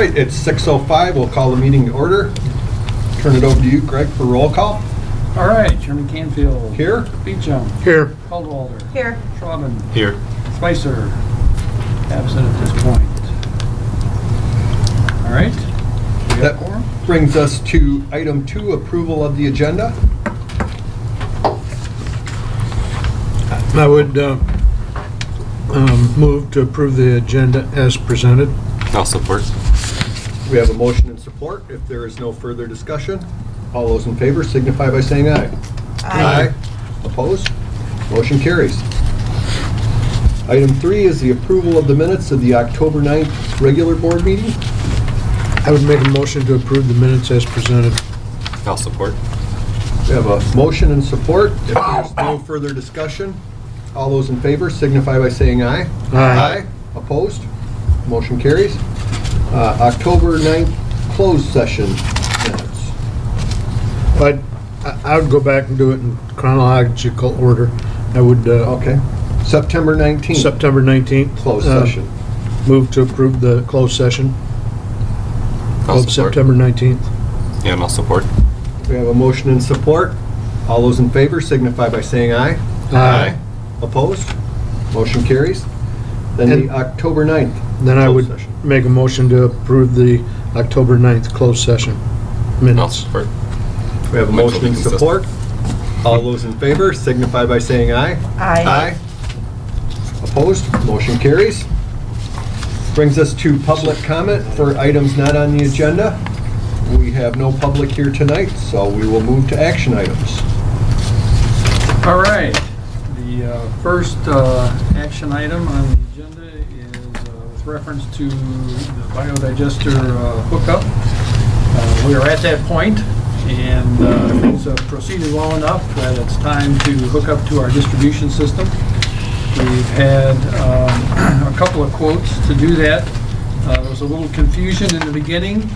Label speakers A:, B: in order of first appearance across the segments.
A: right, it's 6:05. We'll call the meeting to order. Turn it over to you, Greg, for roll call.
B: All right, Chairman Canfield.
A: Here.
B: Beecham.
C: Here.
B: Caldwalder.
D: Here.
B: Schwaben.
C: Here.
B: Spicer. Absent at this point. All right.
A: That brings us to item 2, approval of the agenda.
C: I would move to approve the agenda as presented.
E: I'll support.
A: We have a motion and support. If there is no further discussion, all those in favor signify by saying aye.
D: Aye.
A: Opposed? Motion carries. Item 3 is the approval of the minutes of the October 9th regular board meeting.
C: I would make a motion to approve the minutes as presented.
E: I'll support.
A: We have a motion and support. If there's no further discussion, all those in favor signify by saying aye.
C: Aye.
A: Opposed? Motion carries. October 9th closed session minutes.
C: But I would go back and do it in chronological order. I would
A: Okay. September 19th.
C: September 19th
A: Closed session.
C: move to approve the closed session
E: I'll
C: of
E: support.
C: September 19th.
E: Yeah, and I'll support.
A: We have a motion and support. All those in favor signify by saying aye.
E: Aye.
A: Opposed? Motion carries. Then
C: And
A: the October 9th.
C: Then I
A: closed
C: would
A: session.
C: make a motion to approve the October 9th closed session
E: I'll
C: minutes.
E: support.
A: We have a
E: Which will
A: motion
E: be
A: and
E: consistent.
A: support. All those in favor signify by saying aye.
D: Aye.
A: Opposed? Motion carries. Brings us to public comment for items not on the agenda. We have no public here tonight, so we will move to action items.
B: All right. The first action item on the agenda is with reference to the Biodigester hookup. We are at that point, and things have proceeded well enough that it's time to hook up to our distribution system. We've had a couple of quotes to do that. There was a little confusion in the beginning.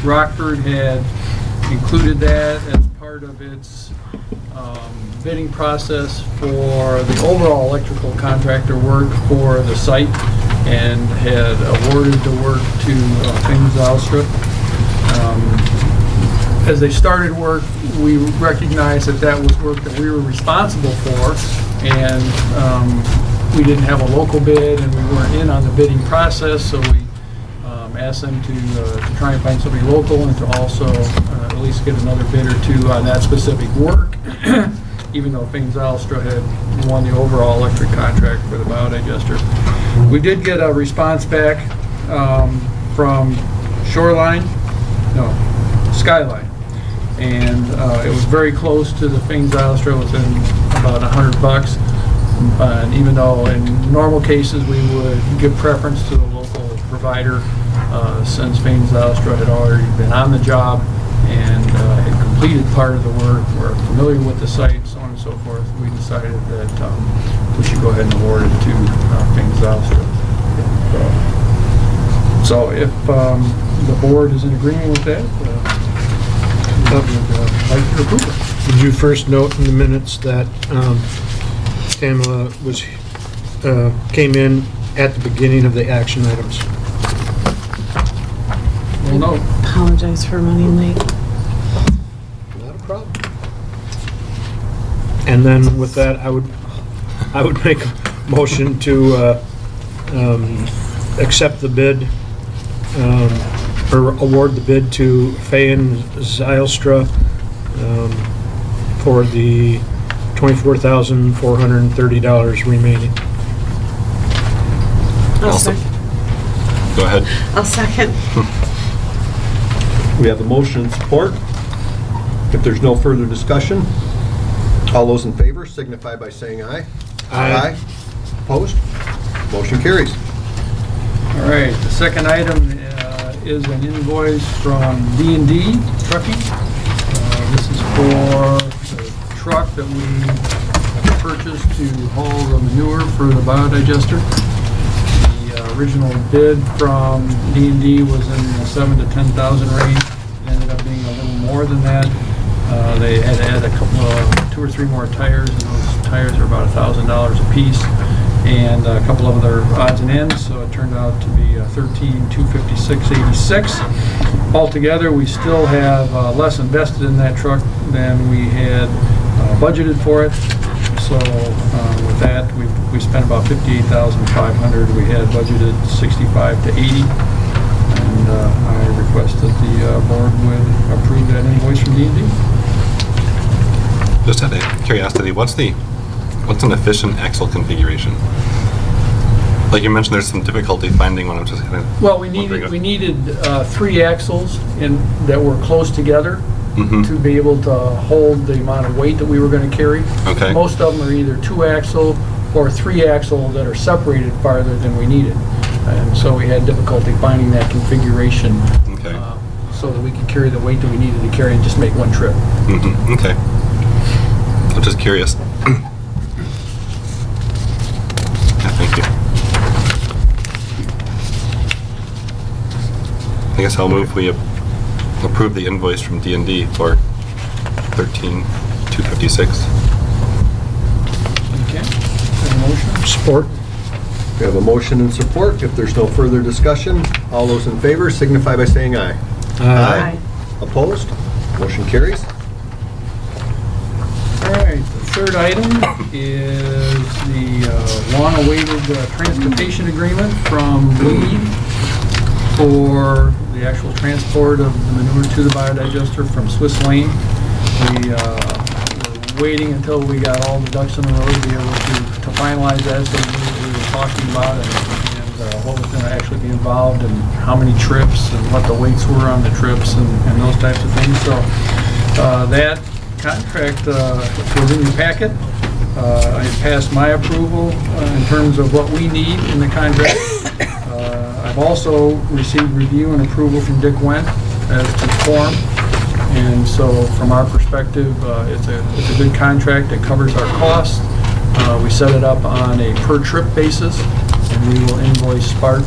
B: Rockford had included that as part of its bidding process for the overall electrical contractor work for the site and had awarded the work to Zalstra. As they started work, we recognized that that was work that we were responsible for, and we didn't have a local bid and we weren't in on the bidding process, so we asked them to try and find somebody local and to also at least get another bid or two on that specific work, even though Zalstra had won the overall electric contract for the Biodigester. We did get a response back from Skyline, and it was very close to the Zalstra, within about $100. And even though in normal cases we would give preference to the local provider, since Zalstra had already been on the job and had completed part of the work, we're familiar with the site, so on and so forth, we decided that we should go ahead and award it to Zalstra. So if the board is in agreement with that, like your approval.
C: Did you first note in the minutes that Tamala came in at the beginning of the action items?
B: Well, no.
D: Apologize for running late.
A: Not a problem.
C: And then with that, I would make a motion to accept the bid or award the bid to Zalstra for the $24,430 remaining.
D: I'll second.
E: Go ahead.
D: I'll second.
A: We have a motion and support. If there's no further discussion, all those in favor signify by saying aye.
C: Aye.
A: Opposed? Motion carries.
B: All right, the second item is an invoice from D&D Trucking. This is for the truck that we purchased to haul the manure for the Biodigester. The original bid from D&D was in the $7,000 to $10,000 range. It ended up being a little more than that. They had to add a couple of 2 or 3 more tires, and those tires are about $1,000 a piece. and a couple of other odds and ends, so it turned out to be $13,256.86. Altogether, we still have less invested in that truck than we had budgeted for it. So with that, we spent about $58,500. We had budgeted $65 to $80, and I request that the board would approve that invoice from D&D.
E: Just out of curiosity, what's an efficient axle configuration? Like you mentioned, there's some difficulty finding one. I'm just kind of
B: Well, we needed 3 axles that were close together to be able to hold the amount of weight that we were going to carry.
E: Okay.
B: Most of them are either 2-axle or 3-axle that are separated farther than we needed, and so we had difficulty finding that configuration.
E: Okay.
B: So that we could carry the weight that we needed to carry and just make one trip.
E: Okay. I'm just curious. Yeah, thank you. I guess I'll move we approve the invoice from D&D for $13,256.
B: Okay. Have a motion?
C: Support.
A: We have a motion and support. If there's no further discussion, all those in favor signify by saying aye.
D: Aye.
A: Opposed? Motion carries.
B: All right, the third item is the long-awaited transportation agreement from VIII for the actual transport of the manure to the biodigester from Swiss Lane. We were waiting until we got all the ducks in a row to be able to finalize that, so we were talking about and what was going to actually be involved and how many trips and what the weights were on the trips and those types of things. So that contract was in your packet. I passed my approval in terms of what we need in the contract. I've also received review and approval from Dick Wendt as to form, and so from our perspective, it's a good contract. It covers our costs. We set it up on a per trip basis, and we will invoice Spark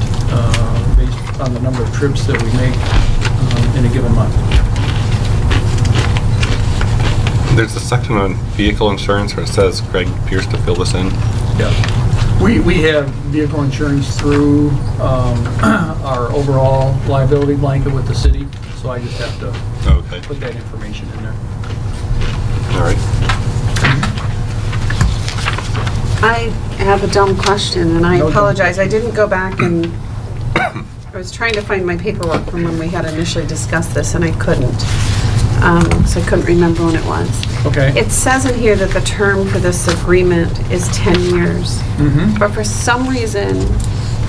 B: based on the number of trips that we make in a given month.
E: There's a section on vehicle insurance where it says Greg Pierce to fill this in.
B: Yeah. We have vehicle insurance through our overall liability blanket with the city, so I just have to put that information in there.
E: All right.
D: I have a dumb question, and I
B: No
D: apologize. I didn't go back and I was trying to find my paperwork from when we had initially discussed this, and I couldn't. So I couldn't remember when it was.
B: Okay.
D: It says in here that the term for this agreement is 10 years. But for some reason,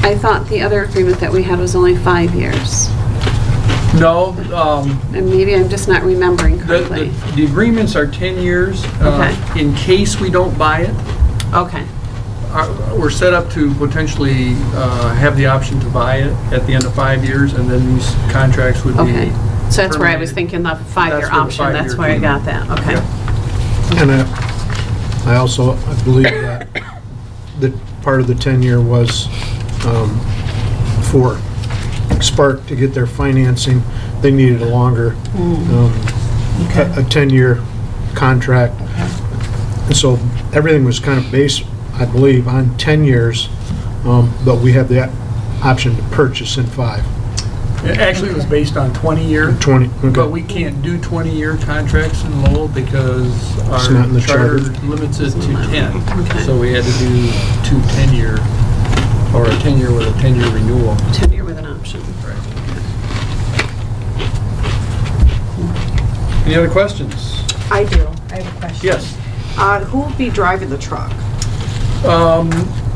D: I thought the other agreement that we had was only 5 years.
B: No.
D: And maybe I'm just not remembering correctly.
B: The agreements are 10 years in case we don't buy it.
D: Okay.
B: We're set up to potentially have the option to buy it at the end of 5 years, and then these contracts would be
D: So that's where I was thinking the 5-year option. That's where I got that. Okay.
C: And I also believe that part of the 10-year was for Spark to get their financing. They needed a longer, a 10-year contract. And so everything was kind of based, I believe, on 10 years, but we have the option to purchase in 5.
B: Actually, it was based on 20-year.
C: 20, okay.
B: But we can't do 20-year contracts in Lowell because
C: It's
B: our
C: not in the
B: charter
C: charter.
B: limits it to 10.
D: Okay.
B: So we had to do 2 10-year, or a 10-year with a 10-year renewal.
D: 10-year with an option.
B: Right. Any other questions?
F: I do. I have a question.
B: Yes.
F: Who will be driving the truck?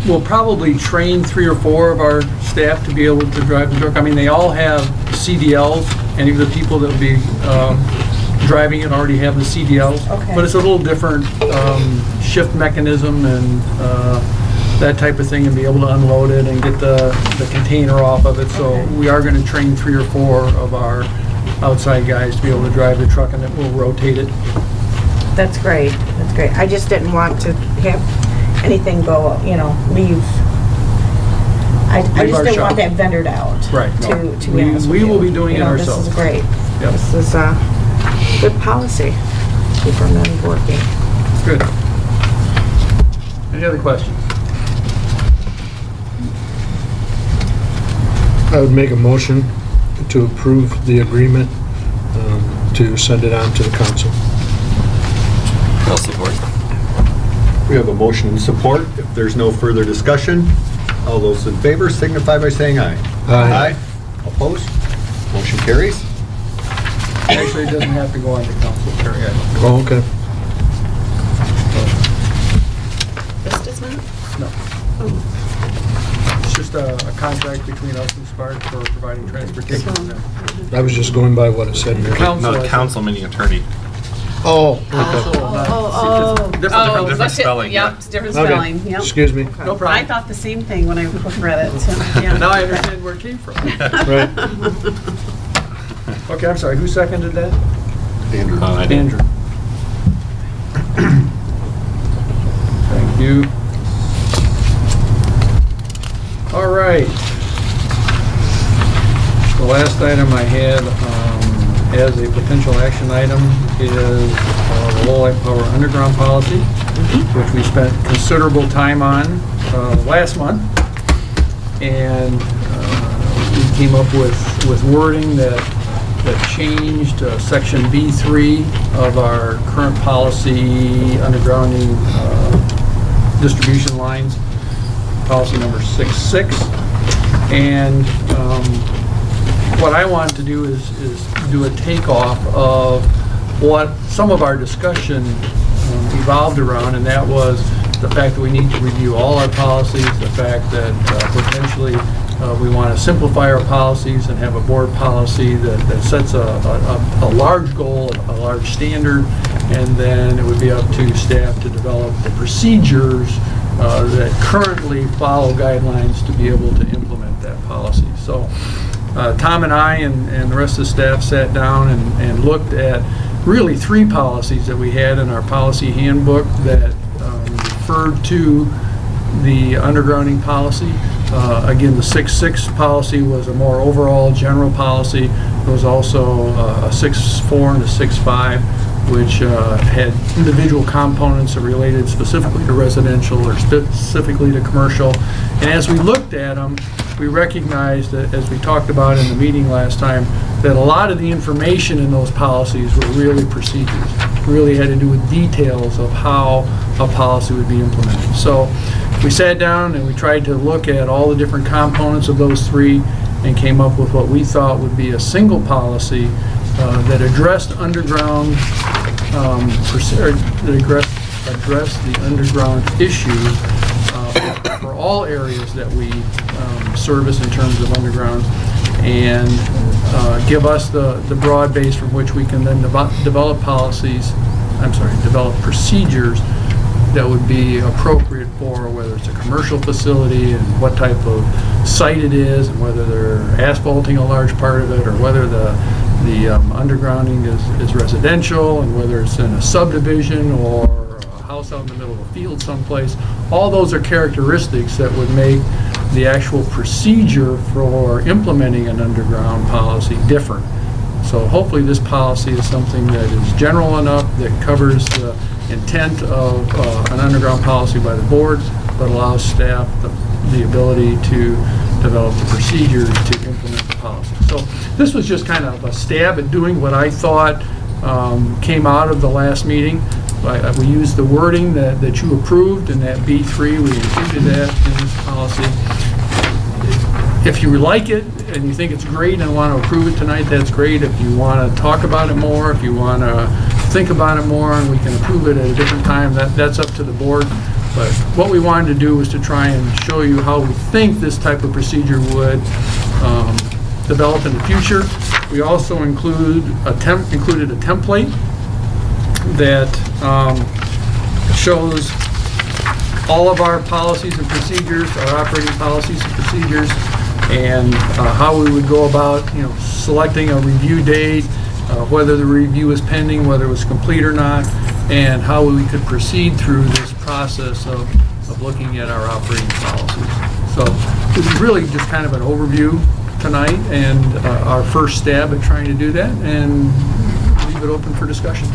B: We'll probably train 3 or 4 of our staff to be able to drive the truck. I mean, they all have CDLs. Any of the people that will be driving it already have the CDLs.
F: Okay.
B: But it's a little different shift mechanism and that type of thing, and be able to unload it and get the container off of it. So we are going to train 3 or 4 of our outside guys to be able to drive the truck, and then we'll rotate it.
F: That's great. That's great. I just didn't want to have anything go, leave. I just didn't want that vendored out.
B: Right.
F: To be honest with
B: We
F: you.
B: will be doing it ourselves.
F: This is great.
B: Yep.
F: This is good policy. Keep them working.
B: Good. Any other questions?
C: I would make a motion to approve the agreement, to send it on to the council.
E: I'll support.
A: We have a motion and support. If there's no further discussion, all those in favor signify by saying aye.
C: Aye.
A: Opposed? Motion carries.
B: Actually, it doesn't have to go on to council, Terry.
C: Oh, okay.
D: This does not?
B: No. It's just a contract between us and Spark for providing transportation.
C: I was just going by what it said here.
B: Council,
E: No, council meaning attorney.
C: Oh,
B: Council,
C: okay.
B: not- different
E: Different spelling, yeah.
D: Yep, it's different
C: Okay.
D: spelling, yep.
C: Excuse me.
B: No
D: I
B: problem.
D: thought the same thing when I read it, so, yeah.
B: Now I understand where it came from.
C: Right.
B: Okay, I'm sorry, who seconded that?
A: Andrew.
E: I did.
B: Andrew. Thank you. All right. The last item I had as a potential action item is the Lowell Power Underground Policy, which we spent considerable time on last month. And we came up with wording that changed section B3 of our current policy, undergrounding distribution lines, policy number 66. And what I wanted to do is do a takeoff of what some of our discussion evolved around, and that was the fact that we need to review all our policies, the fact that potentially we want to simplify our policies and have a board policy that sets a large goal, a large standard, and then it would be up to staff to develop the procedures that currently follow guidelines to be able to implement that policy. So Tom and I and the rest of the staff sat down and looked at really 3 policies that we had in our policy handbook that referred to the undergrounding policy. Again, the 6.6 policy was a more overall general policy. There was also a 6.4 and a 6.5, which had individual components that related specifically to residential or specifically to commercial. And as we looked at them, we recognized that, as we talked about in the meeting last time, that a lot of the information in those policies were really procedures, really had to do with details of how a policy would be implemented. So we sat down and we tried to look at all the different components of those 3 and came up with what we thought would be a single policy that addressed underground, addressed the underground issue for all areas that we service in terms of underground, and give us the broad base from which we can then develop procedures that would be appropriate for whether it's a commercial facility and what type of site it is, and whether they're asphalting a large part of it, or whether the undergrounding is residential, and whether it's in a subdivision or a house out in the middle of a field someplace. All those are characteristics that would make the actual procedure for implementing an underground policy different. So hopefully this policy is something that is general enough that covers the intent of an underground policy by the board, but allows staff the ability to develop the procedures to implement the policy. So this was just kind of a stab at doing what I thought came out of the last meeting. We used the wording that you approved in that B3. We included that in this policy. If you like it and you think it's great and want to approve it tonight, that's great. If you want to talk about it more, if you want to think about it more, and we can approve it at a different time, that's up to the board. But what we wanted to do was to try and show you how we think this type of procedure would develop in the future. We also included a template that shows all of our policies and procedures, our operating policies and procedures, and how we would go about, selecting a review date, whether the review is pending, whether it was complete or not, and how we could proceed through this process of looking at our operating policies. So this is really just kind of an overview tonight, and our first stab at trying to do that, and leave it open for discussion.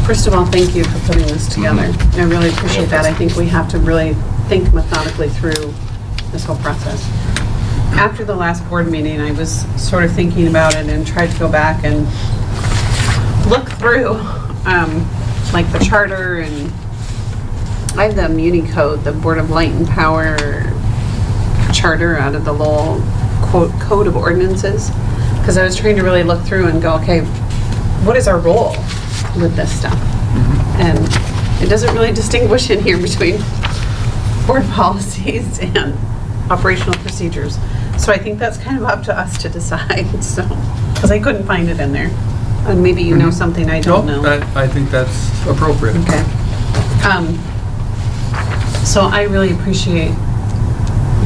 D: First of all, thank you for putting this together. I really appreciate that. I think we have to really think methodically through this whole process. After the last board meeting, I was sort of thinking about it and tried to go back and look through, like the charter, and I have the Muni Code, the Board of Light and Power charter out of the Lowell Code of Ordinances, because I was trying to really look through and go, okay, what is our role with this stuff? And it doesn't really distinguish in here between board policies and operational procedures. So I think that's kind of up to us to decide, so, because I couldn't find it in there. And maybe you know something I don't know.
B: I think that's appropriate.
D: Okay. So I really appreciate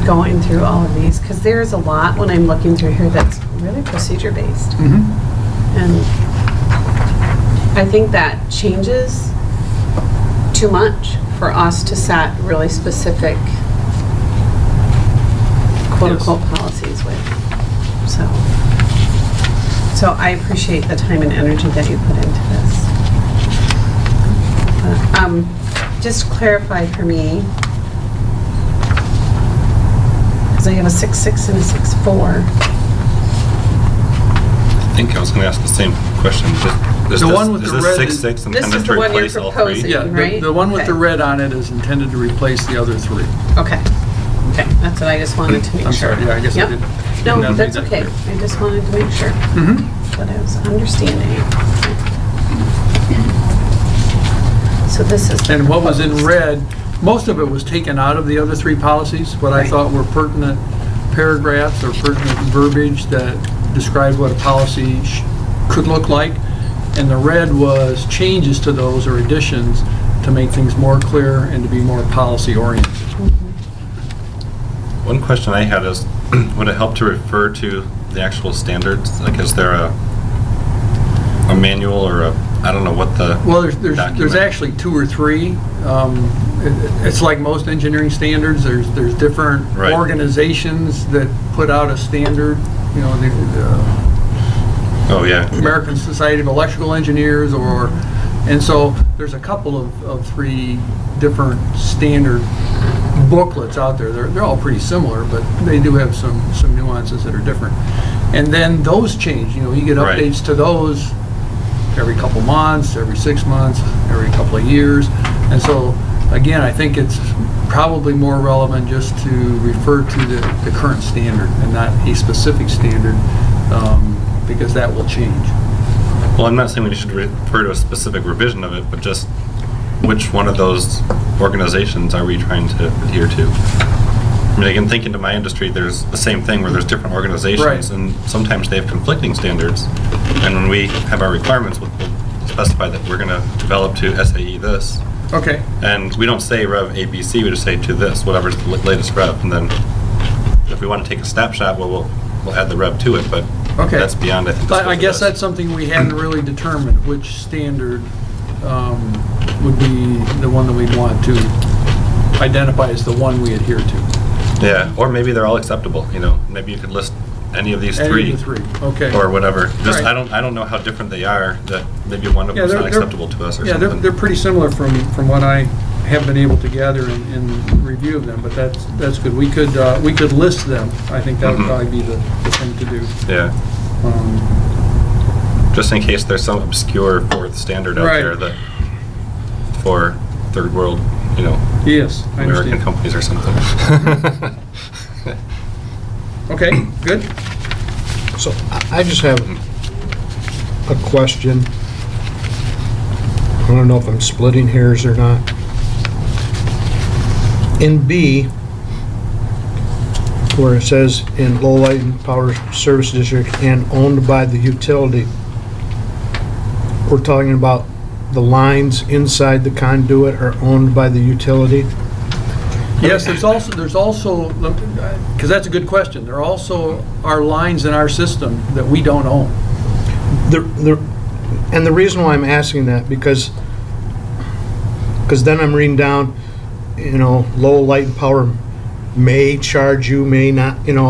D: going through all of these, because there's a lot when I'm looking through here that's really procedure-based. And I think that changes too much for us to set really specific quote-unquote policies with. So I appreciate the time and energy that you put into this. Just clarify for me, because I have a 6.6 and a 6.4.
E: I think I was going to ask the same question. Is
B: The one with the red
E: is this 6.6 intended
D: is
E: to
D: the one you're
E: replace all
D: proposing.
E: three?
B: Yeah,
D: Right?
B: the one with the
D: Okay.
B: red on it is intended to replace the other three.
D: Okay. Okay, that's what I just wanted to make
B: I'm
D: sure.
B: sorry, yeah, I guess I
D: Yep.
B: did.
D: No,
B: Did not
D: that's
B: read that
D: okay.
B: clear.
D: I just wanted to make sure that I was understanding. So this is. the
B: And what was in
D: proposed.
B: red, most of it was taken out of the other three policies, what I
D: Right.
B: thought were pertinent paragraphs or pertinent verbiage that described what a policy could look like. And the red was changes to those or additions to make things more clear and to be more policy oriented.
E: One question I had is, would it help to refer to the actual standards? Like, is there a manual or a, I don't know what the
B: Well, there's
E: document-
B: actually two or three. It's like most engineering standards. There's different
E: Right.
B: organizations that put out a standard. You know, the
E: Oh, yeah.
B: American Society of Electrical Engineers, and so there's a couple of three different standard booklets out there. They're all pretty similar, but they do have some nuances that are different. And then those change. You know, you get
E: Right.
B: updates to those every couple months, every 6 months, every couple of years. And so, again, I think it's probably more relevant just to refer to the current standard and not a specific standard, because that will change.
E: Well, I'm not saying we should refer to a specific revision of it, but just which one of those organizations are we trying to adhere to? I mean, again, thinking to my industry, there's the same thing where there's different organizations,
B: Right.
E: and sometimes they have conflicting standards. And when we have our requirements, we'll specify that we're going to develop to SAE this.
B: Okay.
E: And we don't say Rev ABC, we just say to this, whatever's the latest Rev. And then if we want to take a snapshot, well, we'll add the Rev to it, but
B: Okay.
E: that's beyond, I think. the
B: But
E: scope
B: I
E: of
B: guess
E: this.
B: that's something we hadn't really determined, which standard would be the one that we'd want to identify as the one we adhere to.
E: Yeah, or maybe they're all acceptable, you know, maybe you could list any of these
B: Any
E: three.
B: of the three, okay.
E: Or whatever. Just,
B: Right.
E: I don't know how different they are, that maybe one of
B: Yeah,
E: them's not
B: they're-
E: acceptable to us or
B: Yeah,
E: something.
B: they're pretty similar from what I have been able to gather in review of them, but that's good. We could list them. I think that would
E: Mhm.
B: probably be the thing to do.
E: Yeah, just in case there's some obscure fourth standard out
B: Right.
E: there that, for third world, you know,
B: Yes, I
E: American
B: understand.
E: companies or something.
B: Okay, good.
C: So I just have a question. I don't know if I'm splitting hairs or not. In B, where it says in Lowell Light and Power Service District and owned by the utility, we're talking about the lines inside the conduit are owned by the utility?
B: Yes, there's also, because that's a good question. There also are lines in our system that we don't own.
C: And the reason why I'm asking that, because then I'm reading down, you know, Lowell Light and Power may charge you, may not, you know.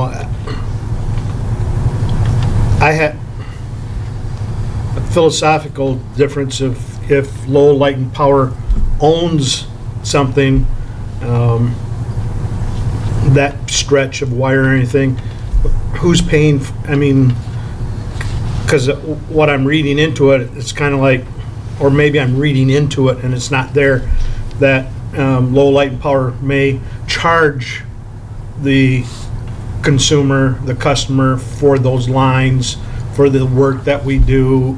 C: I had a philosophical difference of if Lowell Light and Power owns something, that stretch of wire or anything, who's paying, I mean, because what I'm reading into it, it's kind of like, or maybe I'm reading into it and it's not there, that Lowell Light and Power may charge the consumer, the customer, for those lines, for the work that we do,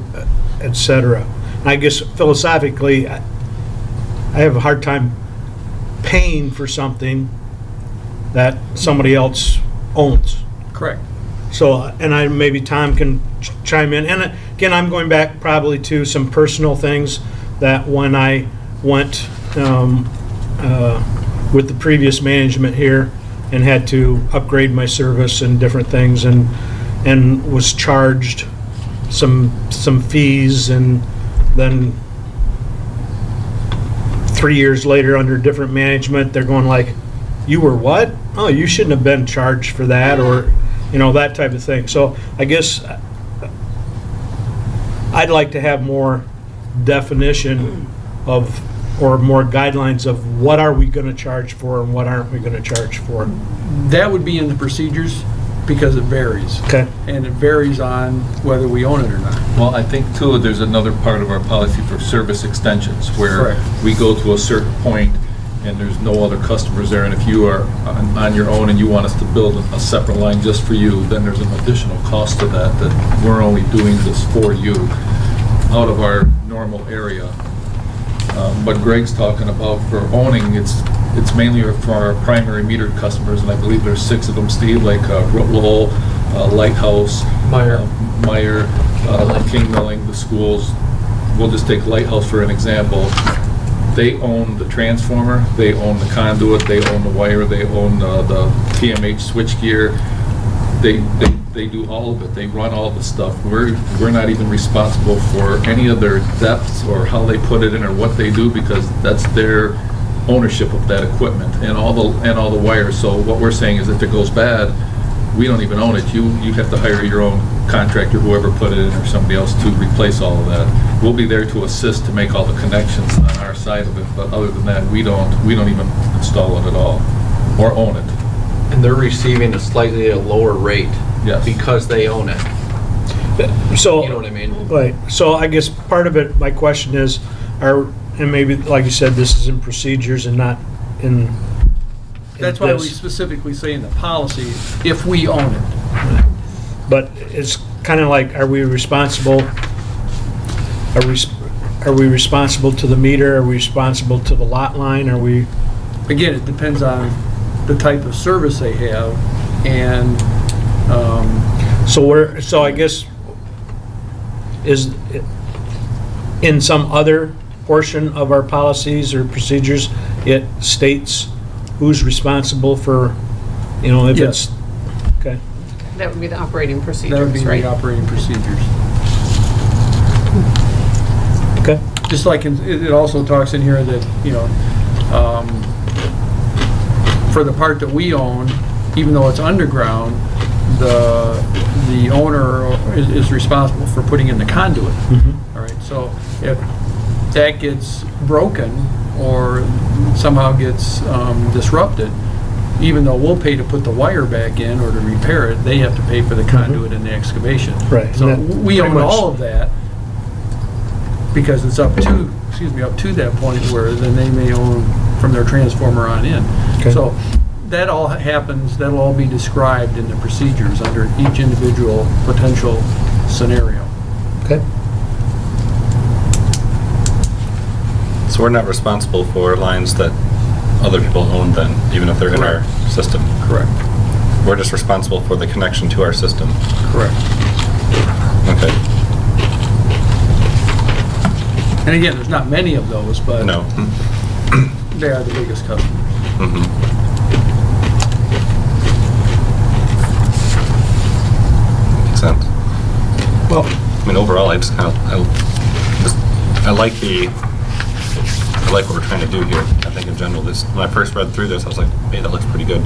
C: etc. I guess philosophically, I have a hard time paying for something that somebody else owns.
B: Correct.
C: So, and maybe Tom can chime in. And again, I'm going back probably to some personal things that when I went with the previous management here and had to upgrade my service and different things, and was charged some fees, and then 3 years later under different management, they're going like, you were what? Oh, you shouldn't have been charged for that, or you know, that type of thing. So I guess I'd like to have more definition of, or more guidelines of what are we going to charge for and what aren't we going to charge for.
B: That would be in the procedures, because it varies.
C: Okay.
B: And it varies on whether we own it or not.
G: Well, I think too, there's another part of our policy for service extensions, where
B: Correct.
G: we go to a certain point and there's no other customers there, and if you are on your own and you want us to build a separate line just for you, then there's an additional cost to that, that we're only doing this for you out of our normal area. What Greg's talking about for owning, it's mainly for our primary metered customers, and I believe there's 6 of them, Steve, like Lowell, Lighthouse,
A: Meyer,
G: King Milling, the schools. We'll just take Lighthouse for an example. They own the transformer, they own the conduit, they own the wire, they own the TMH switchgear. They do all of it. They run all the stuff. We're not even responsible for any of their depths or how they put it in or what they do, because that's their ownership of that equipment and all the wires. So what we're saying is, if it goes bad, we don't even own it. You have to hire your own contractor, whoever put it in, or somebody else to replace all of that. We'll be there to assist to make all the connections on our side of it, but other than that, we don't even install it at all or own it.
H: And they're receiving a slightly lower rate.
G: Yes.
H: Because they own it.
C: So,
H: You know what I mean?
C: right. So I guess part of it, my question is, and maybe like you said, this is in procedures and not in
B: That's why we
C: this.
B: specifically say in the policy, if we own it.
C: But it's kind of like, are we responsible? Are we responsible to the meter? Are we responsible to the lot line? Are we?
B: Again, it depends on the type of service they have, and
C: So I guess, is in some other portion of our policies or procedures, it states who's responsible for, you know, if
B: Yes.
C: it's, okay.
D: That would be the operating
B: that would
D: procedures,
B: be
D: right?
B: the operating procedures.
C: Okay.
B: Just like it also talks in here that, you know, for the part that we own, even though it's underground, the owner is responsible for putting in the conduit.
C: Mm-hmm.
B: All right, so if that gets broken or somehow gets disrupted, even though we'll pay to put the wire back in or to repair it, they have to pay for the conduit and the excavation.
C: Right.
B: So
C: And that
B: we
C: pretty
B: own
C: much-
B: all of that, because it's up to that point where then they may own from their transformer on in.
C: Okay.
B: So that all happens, that'll all be described in the procedures under each individual potential scenario.
C: Okay.
E: So we're not responsible for lines that other people own then, even if they're in our system.
B: Correct.
E: We're just responsible for the connection to our system.
B: Correct.
E: Okay.
B: And again, there's not many of those, but
E: No.
B: they are the biggest customers.
E: Mm-hmm. Makes sense.
C: Well,
E: I mean, overall, I just kind of, I like what we're trying to do here. I think in general, this, when I first read through this, I was like, hey, that looks pretty good.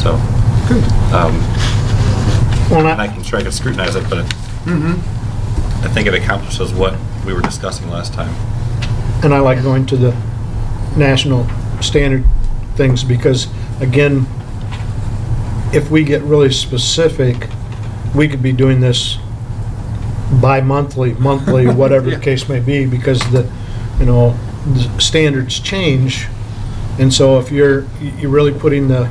E: So,
C: well,
E: and I can scrutinize it, but I think it accomplishes what we were discussing last time.
C: and I like going to the national standard things because, again, if we get really specific, we could be doing this bi-monthly, monthly, whatever the case may be, because the standards change. And so if you're really putting the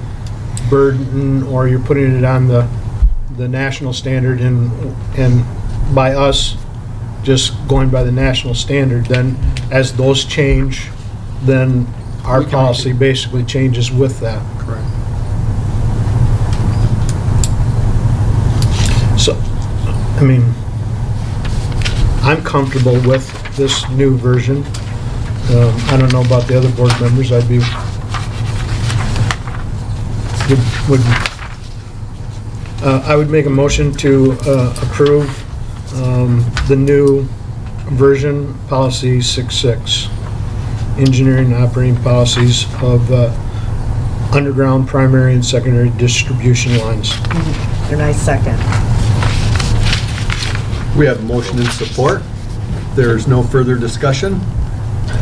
C: burden, or you're putting it on the national standard, and by us just going by the national standard, then as those change, then our policy basically changes with that.
B: Correct.
C: So, I mean, I'm comfortable with this new version. I don't know about the other board members. I would make a motion to approve the new version, policy 66, engineering and operating policies of underground primary and secondary distribution lines.
F: And I second.
A: We have a motion and support. There's no further discussion.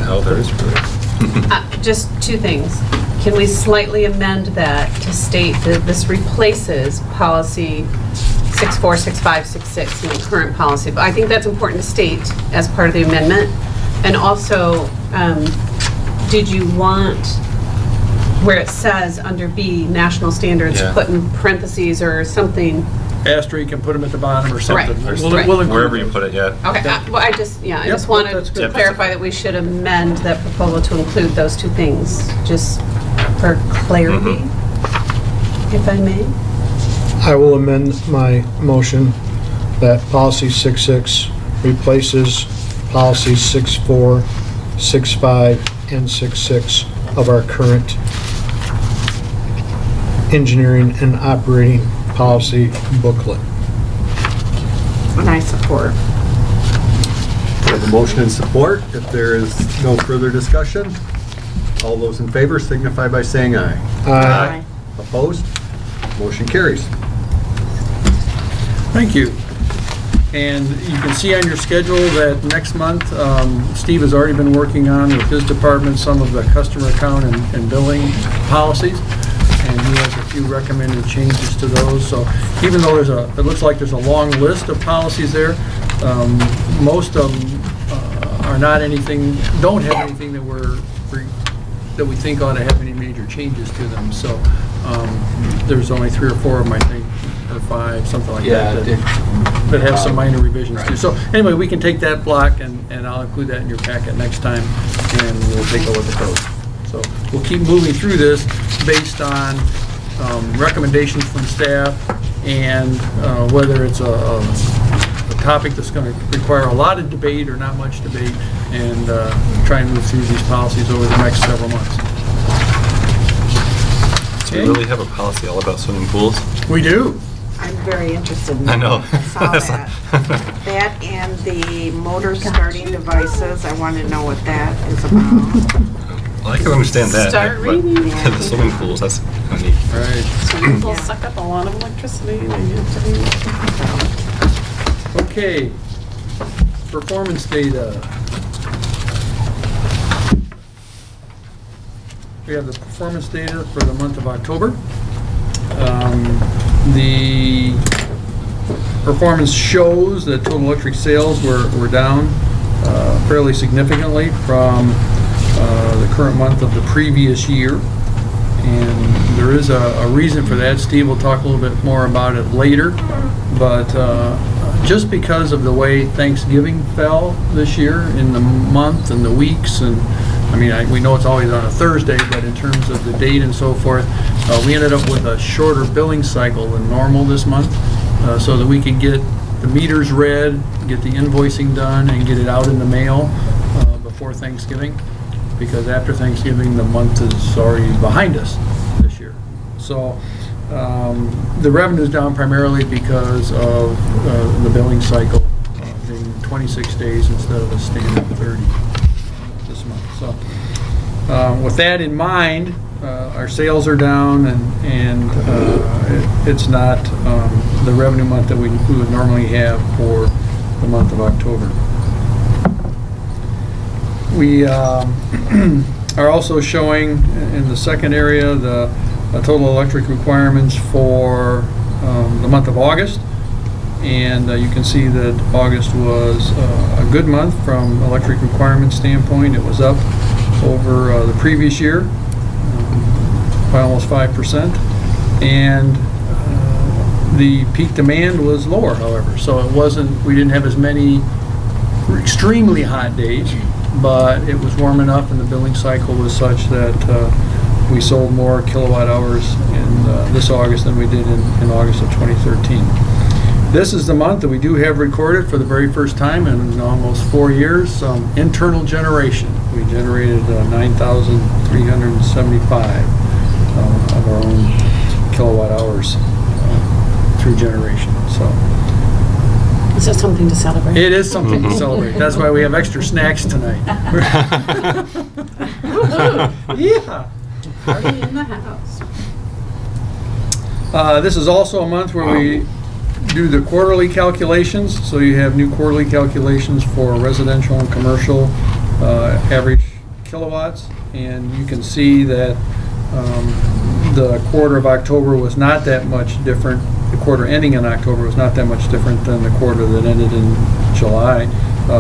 E: Oh, there is really.
D: Just two things. Can we slightly amend that to state that this replaces policy 64, 65, 66 in the current policy? But I think that's important to state as part of the amendment. And also, did you want, where it says under B, national standards, put in parentheses or something?
B: Asterisk, and put them at the bottom or something.
D: Right.
B: We'll include
E: Wherever you
B: those.
E: put it, yeah.
D: Okay, well, I just wanted to clarify that we should amend that proposal to include those two things, just for clarity, if I may.
C: I will amend my motion that policy 66 replaces policy 64, 65, and 66 of our current engineering and operating policy booklet.
F: And I support.
A: We have a motion and support. If there is no further discussion, all those in favor signify by saying aye.
C: Aye.
A: Opposed? Motion carries.
B: Thank you. And you can see on your schedule that next month, Steve has already been working on with his department some of the customer account and billing policies. And he has a few recommended changes to those. So even though it looks like there's a long list of policies there, most of them are not anything, don't have anything that we think ought to have any major changes to them. So there's only 3 or 4 of them, I think, or 5, something like that have some minor revisions too. So anyway, we can take that block and I'll include that in your packet next time, and we'll take a look at those. So we'll keep moving through this based on recommendations from staff, and whether it's a topic that's going to require a lot of debate or not much debate, and try and move through these policies over the next several months.
E: Do we really have a policy all about swimming pools?
B: We do.
F: I'm very interested in
E: I
F: that.
E: know.
F: I saw that. That and the motor starting devices, I want to know what that is about.
E: Well, I can understand that.
D: Start
E: but
D: reading.
E: the swimming pools, that's kind of neat.
B: Right.
D: Swimming pools suck up a lot of electricity.
B: Okay. Performance data. We have the performance data for the month of October. The performance shows that total electric sales were down fairly significantly from the current month of the previous year. And there is a reason for that. Steve will talk a little bit more about it later. But just because of the way Thanksgiving fell this year in the month and the weeks, and I mean, we know it's always on a Thursday, but in terms of the date and so forth, we ended up with a shorter billing cycle than normal this month, so that we could get the meters read, get the invoicing done, and get it out in the mail before Thanksgiving, because after Thanksgiving, the month is already behind us this year. So the revenue is down primarily because of the billing cycle being 26 days instead of a standard 30 this month. So with that in mind, our sales are down, and it's not the revenue month that we would normally have for the month of October. We are also showing in the second area the total electric requirements for the month of August. And you can see that August was a good month from electric requirement standpoint. It was up over the previous year by almost 5%. And the peak demand was lower, however. So it wasn't, we didn't have as many extremely hot days, but it was warm enough and the billing cycle was such that we sold more kilowatt hours in this August than we did in August of 2013. This is the month that we do have recorded for the very first time in almost 4 years some internal generation. We generated 9,375 of our own kilowatt hours through generation. So
D: is that something to celebrate?
B: it is something to celebrate. That's why we have extra snacks tonight. Yeah.
D: Party in the house.
B: This is also a month where we do the quarterly calculations. So you have new quarterly calculations for residential and commercial average kilowatts, and you can see that the quarter of October was not that much different. The quarter ending in October was not that much different than the quarter that ended in July,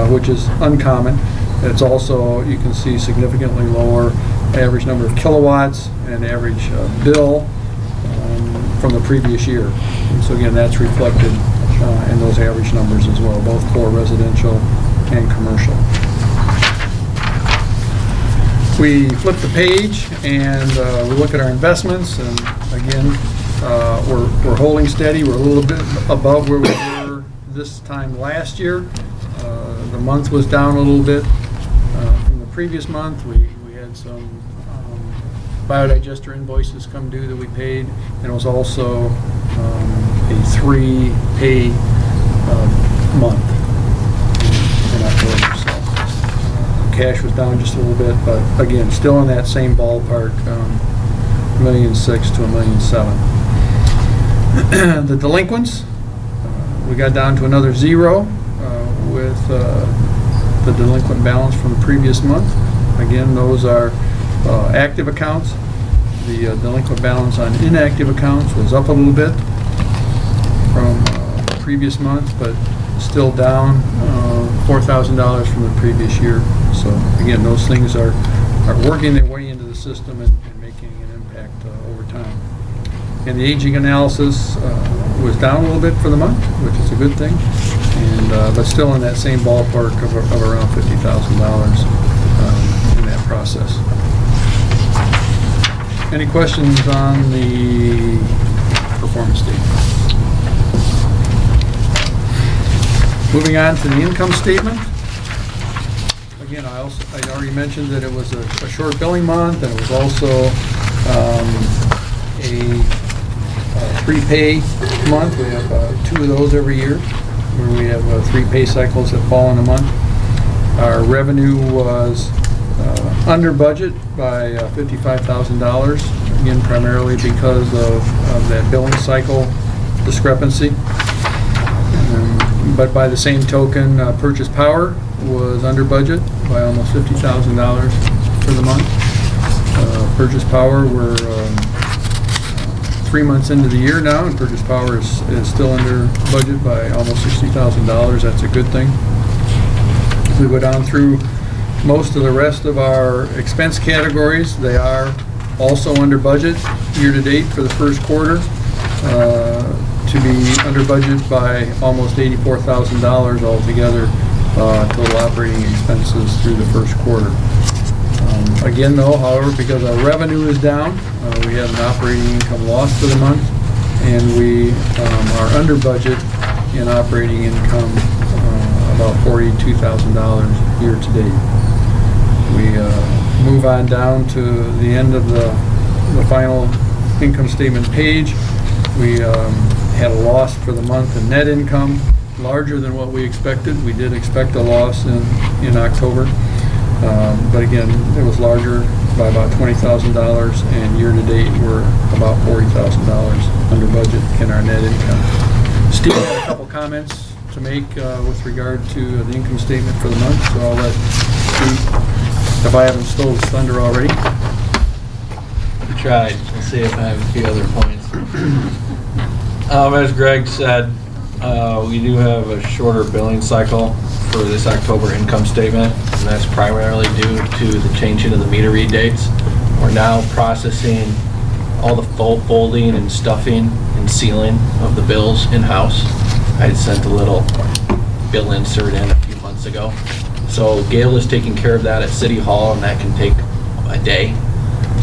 B: which is uncommon. It's also, you can see, significantly lower average number of kilowatts and average bill from the previous year. And so again, that's reflected in those average numbers as well, both for residential and commercial. We flip the page and we look at our investments, and again, we're holding steady. We're a little bit above where we were this time last year. The month was down a little bit from the previous month. We had some Biodigester invoices come due that we paid, and it was also a 3-pay month in October. So cash was down just a little bit, but again, still in that same ballpark, $1.6 million to $1.7 million. The delinquents, we got down to another 0 with the delinquent balance from the previous month. Again, those are active accounts. The delinquent balance on inactive accounts was up a little bit from the previous month, but still down $4,000 from the previous year. So again, those things are working their way into the system and making an impact over time. And the aging analysis was down a little bit for the month, which is a good thing, and but still in that same ballpark of around $50,000 in that process. Any questions on the performance statement? Moving on to the income statement. Again, I already mentioned that it was a short billing month, and it was also a prepay month. We have 2 of those every year, where we have 3 pay cycles that fall in a month. Our revenue was under budget by $55,000, again primarily because of that billing cycle discrepancy. But by the same token, purchase power was under budget by almost $50,000 for the month. Purchase power, we're 3 months into the year now, and purchase power is still under budget by almost $60,000. That's a good thing. We go down through most of the rest of our expense categories. They are also under budget year to date for the first quarter, to be under budget by almost $84,000 altogether, total operating expenses through the first quarter. Again though, however, because our revenue is down, we have an operating income loss for the month, and we are under budget in operating income about $42,000 year to date. We move on down to the end of the final income statement page. We had a loss for the month in net income, larger than what we expected. We did expect a loss in October, but again, it was larger by about $20,000, and year to date we're about $40,000 under budget in our net income. Steve had a couple comments to make with regard to the income statement for the month, so I'll let Steve, if I haven't stole his thunder already.
H: Tried. We'll see if I have a few other points. As Greg said, we do have a shorter billing cycle for this October income statement, and that's primarily due to the changing of the meter read dates. We're now processing all the folding and stuffing and sealing of the bills in-house. I had sent a little bill insert in a few months ago. So Gail is taking care of that at City Hall, and that can take a day.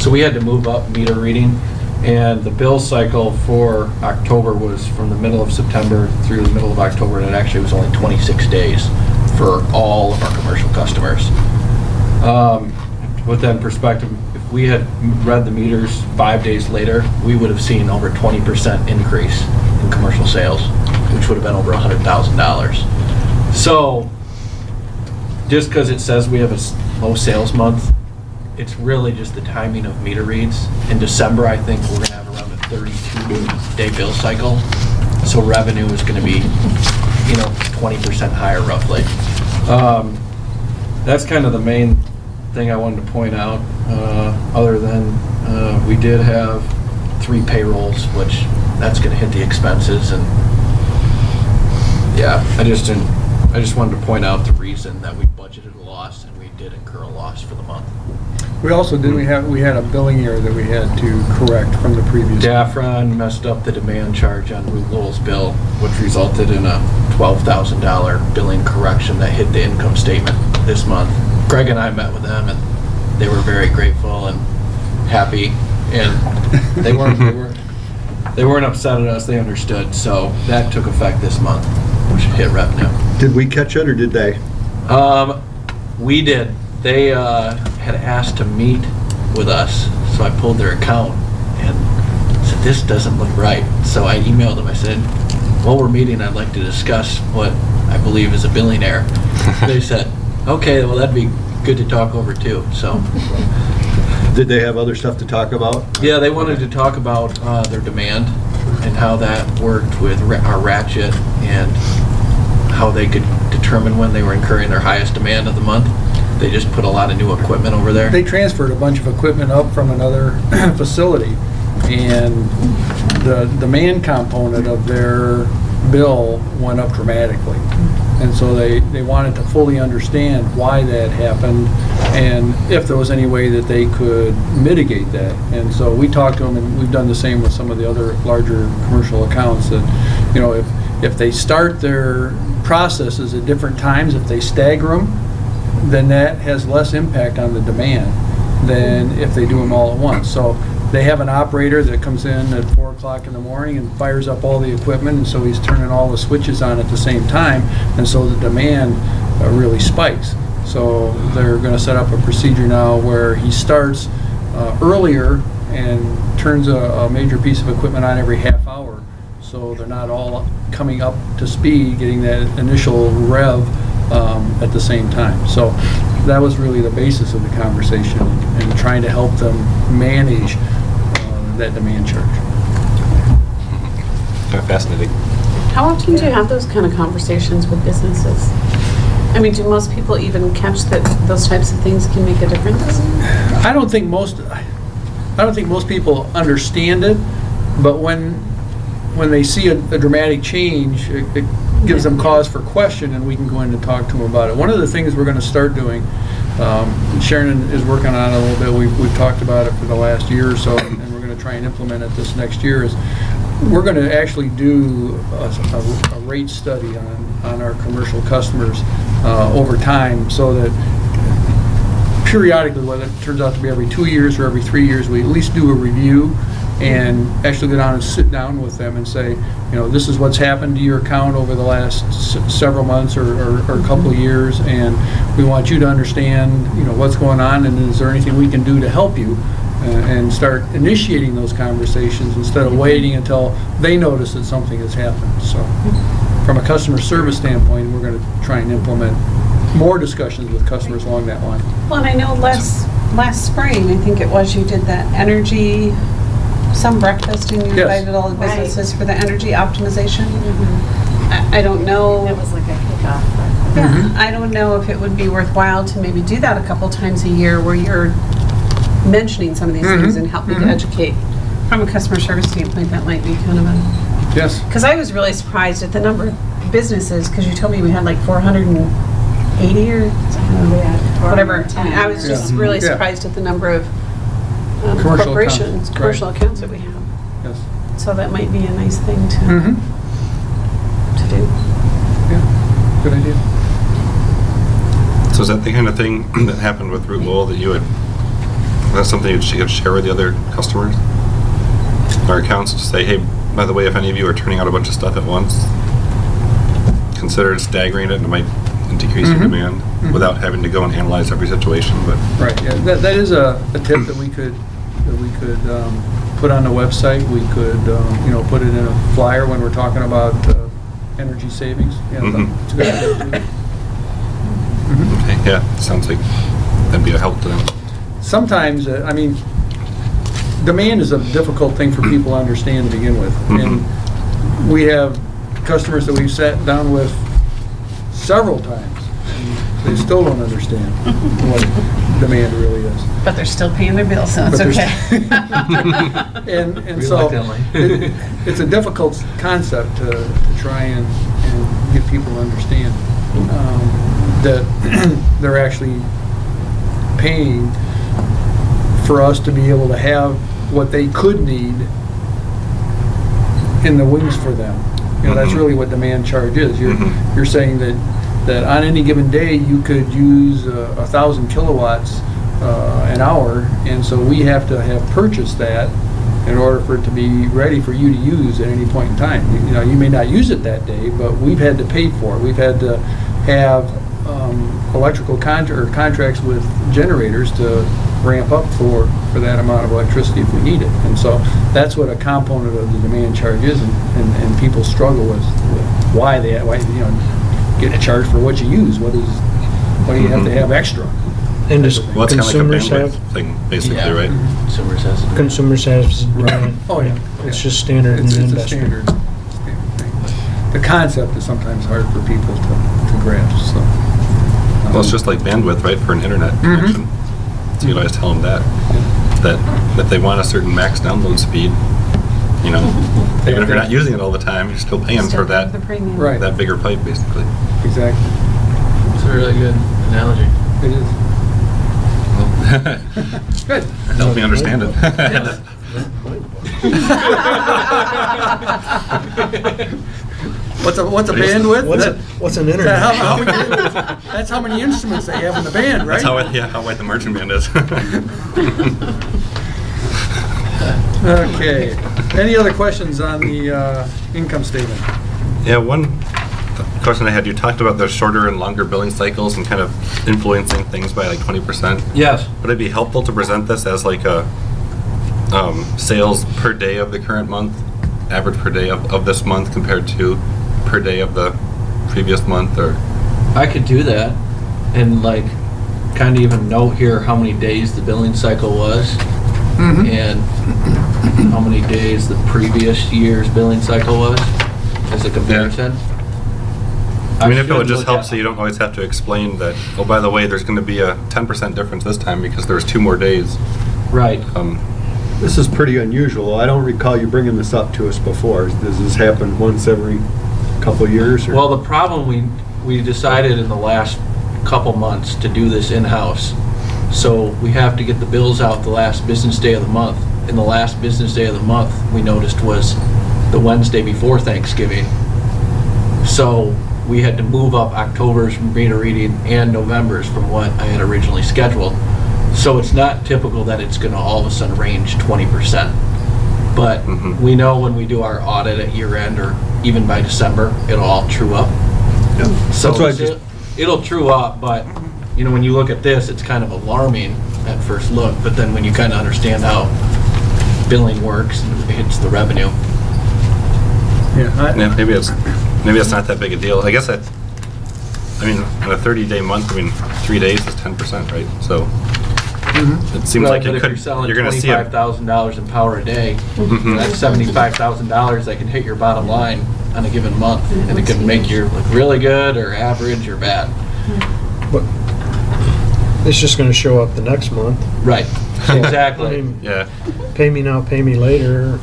H: So we had to move up meter reading, and the bill cycle for October was from the middle of September through the middle of October, and it actually was only 26 days for all of our commercial customers. With that in perspective, if we had read the meters 5 days later, we would have seen over 20% increase in commercial sales, which would have been over $100,000. So, just because it says we have a low sales month, it's really just the timing of meter reads. In December, I think we're going to have around a 32-day bill cycle. So revenue is going to be, 20% higher roughly. That's kind of the main thing I wanted to point out. Other than we did have 3 payrolls, which that's going to hit the expenses, and yeah, I just wanted to point out the reason that we budgeted a loss and we did incur a loss for the month.
B: We also did, we had a billing error that we had to correct from the previous.
H: Daffron messed up the demand charge on Lowell's bill, which resulted in a $12,000 billing correction that hit the income statement this month. Greg and I met with them, and they were very grateful and happy, and they weren't upset at us. They understood. So that took effect this month, which hit revenue.
A: Did we catch it or did they?
H: We did. They had asked to meet with us, so I pulled their account and said, this doesn't look right. So I emailed them. I said, while we're meeting, I'd like to discuss what I believe is a billing error. They said, okay, well, that'd be good to talk over too. So,
A: Did they have other stuff to talk about?
H: yeah, they wanted to talk about their demand and how that worked with our ratchet and how they could determine when they were incurring their highest demand of the month. They just put a lot of new equipment over there.
B: They transferred a bunch of equipment up from another facility, and the demand component of their bill went up dramatically. And so they wanted to fully understand why that happened and if there was any way that they could mitigate that. And so we talked to them, and we've done the same with some of the other larger commercial accounts, that, if they start their processes at different times, if they stagger them, then that has less impact on the demand than if they do them all at once. So they have an operator that comes in at 4 o'clock in the morning and fires up all the equipment, and so he's turning all the switches on at the same time, and so the demand really spikes. So they're going to set up a procedure now where he starts earlier and turns a major piece of equipment on every half hour, so they're not all coming up to speed, getting that initial rev at the same time. So that was really the basis of the conversation, and trying to help them manage that demand charge.
E: Fascinating.
D: How often do you have those kind of conversations with businesses? I mean, do most people even catch that those types of things can make a difference?
B: I don't think most people understand it, but when they see a dramatic change, it gives them cause for question, and we can go in and talk to them about it. One of the things we're going to start doing, Sharon is working on it a little bit, we've talked about it for the last year or so, and we're going to try and implement it this next year, is we're going to actually do a rate study on our commercial customers over time, so that periodically, whether it turns out to be every 2 years or every 3 years, we at least do a review and actually go down and sit down with them and say, this is what's happened to your account over the last several months or a couple of years, and we want you to understand, what's going on, and is there anything we can do to help you, and start initiating those conversations instead of waiting until they notice that something has happened. So from a customer service standpoint, we're going to try and implement more discussions with customers along that line.
D: Well, and I know last spring, I think it was, you did that energy, some breakfast, and you invited all the businesses for the energy optimization. I don't know.
F: That was like a kickoff.
D: Yeah, I don't know if it would be worthwhile to maybe do that a couple times a year, where you're mentioning some of these things and helping to educate. From a customer service standpoint, that might be kind of a,
B: Yes.
D: because I was really surprised at the number of businesses, because you told me we had like 480 or whatever. And I was just really
B: Yeah.
D: surprised at the number of
B: Commercial
D: corporations,
B: accounts,
D: commercial
B: right.
D: accounts that we have.
B: Yes.
D: So that might be a nice thing to do.
B: Yeah, good idea.
E: So is that the kind of thing that happened with Root Lowell that you would, that's something you could share with the other customers? Our accounts to say, hey, by the way, if any of you are turning out a bunch of stuff at once, consider staggering it and it might decrease your demand without having to go and analyze every situation, but.
B: Right, yeah, that is a tip that we could put on the website. We could, you know, put it in a flyer when we're talking about energy savings. Yeah, it's a good idea too.
E: Okay, yeah, sounds like that'd be a help to them.
B: Sometimes, I mean, demand is a difficult thing for people to understand to begin with. And we have customers that we've sat down with several times, and they still don't understand what demand really is.
D: But they're still paying their bills, so it's
B: But
D: okay.
B: And so it's a difficult concept to try and get people to understand that they're actually paying for us to be able to have what they could need in the wings for them. You know, that's really what demand charge is. You're saying that on any given day you could use 1,000 kilowatts an hour, and so we have to have purchased that in order for it to be ready for you to use at any point in time. You know, you may not use it that day, but we've had to pay for it. We've had to have electrical contracts with generators to ramp up for that amount of electricity if we need it. And so that's what a component of the demand charge is, and people struggle with why you know, get a charge for what you use. What do you have to have extra?
C: And does
E: Well, it's kind of like a
C: consumers
E: bandwidth
C: have,
E: thing, basically, right?
C: consumers have,
B: Oh, yeah.
C: it's just standard in
B: It's
C: the
B: a
C: industry.
B: standard thing. The concept is sometimes hard for people to grasp, so.
E: Well, it's just like bandwidth, right, for an internet connection. So you always tell them that if they want a certain max download speed, you know, even if you're not using it all the time, you're still paying for that,
D: The premium.
B: Right.
E: that bigger pipe, basically.
B: Exactly.
H: It's a really good analogy.
B: It is. Good.
E: Help me understand it.
B: What's a bandwidth?
C: What's an internet?
B: That's how many instruments they have in the band, right?
E: That's how wide the marching band is.
B: Okay. Any other questions on the income statement?
E: Yeah, one question I had, you talked about the shorter and longer billing cycles and kind of influencing things by like 20%.
H: Yes.
E: Would it be helpful to present this as like a sales per day of the current month, average per day of this month compared to per day of the previous month, or?
H: I could do that and like kind of even note here how many days the billing cycle was and how many days the previous year's billing cycle was as a comparison.
E: I mean, if it would just help so you don't always have to explain that, oh, by the way, there's going to be a 10% difference this time because there's 2 more days.
H: Right.
A: This is pretty unusual. I don't recall you bringing this up to us before. Does this happen once every couple years? Or?
H: Well, the problem we decided in the last couple months to do this in-house. So we have to get the bills out the last business day of the month. And the last business day of the month we noticed was the Wednesday before Thanksgiving. So we had to move up October's meter reading and November's from what I had originally scheduled. So it's not typical that it's going to all of a sudden range 20%. But we know when we do our audit at year end or even by December, it'll all true up.
A: Yeah.
H: So
A: That's why
H: it'll true up, but you know, when you look at this, it's kind of alarming at first look, but then when you kind of understand how billing works, it hits the revenue.
B: Yeah.
E: Maybe it's not that big a deal. I guess I mean, in a 30-day month, I mean, 3 days is 10%, right? So it seems like
H: but
E: it
H: if
E: could.
H: you're selling
E: You're going to see it.
H: $25,000 in power a day, that's $75,000 that can hit your bottom line on a given month, and it can make you look really good or average or bad.
C: It's just gonna show up the next month.
H: Right,
C: I
H: exactly.
C: mean,
E: Yeah,
C: pay me now, pay me later,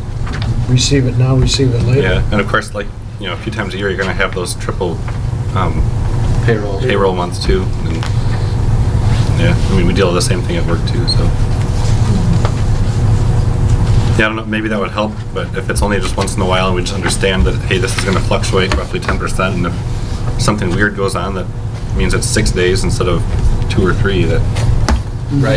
C: receive it now, receive it later.
E: yeah, and of course, like, you know, a few times a year, you're gonna have those triple
H: Payroll.
E: months too. And, yeah, I mean, we deal with the same thing at work too, so. Yeah, I don't know, maybe that would help, but if it's only just once in a while and we just understand that, hey, this is gonna fluctuate roughly 10%, and if something weird goes on, that means it's 6 days instead of 2 or 3, that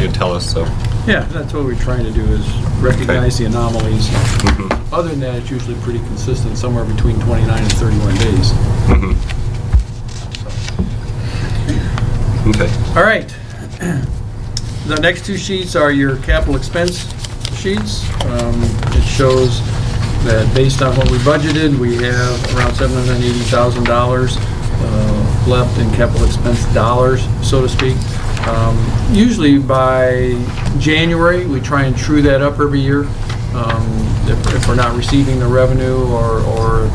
E: you'd tell us, so.
B: Yeah, that's what we're trying to do, is recognize the anomalies.
E: Mhm.
B: Other than that, it's usually pretty consistent, somewhere between 29 and 31 days.
E: Mhm. Okay.
B: All right. The next two sheets are your capital expense sheets. It shows that based on what we budgeted, we have around $780,000 left in capital expense dollars, so to speak. Usually by January, we try and true that up every year. If we're not receiving the revenue or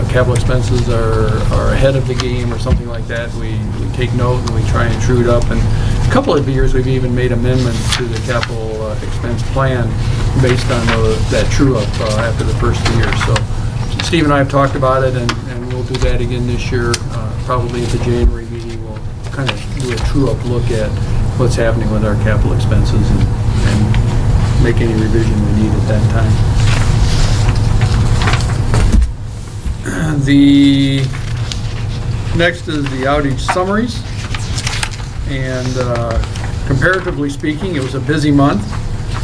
B: capital expenses are ahead of the game or something like that, we take note and we try and true it up. And a couple of years we've even made amendments to the capital expense plan based on that true up after the first year. So Steve and I have talked about it, and we'll do that again this year. Probably at the January meeting, we'll kind of do a true up look at what's happening with our capital expenses and make any revision we need at that time. The next is the outage summaries, and comparatively speaking, it was a busy month.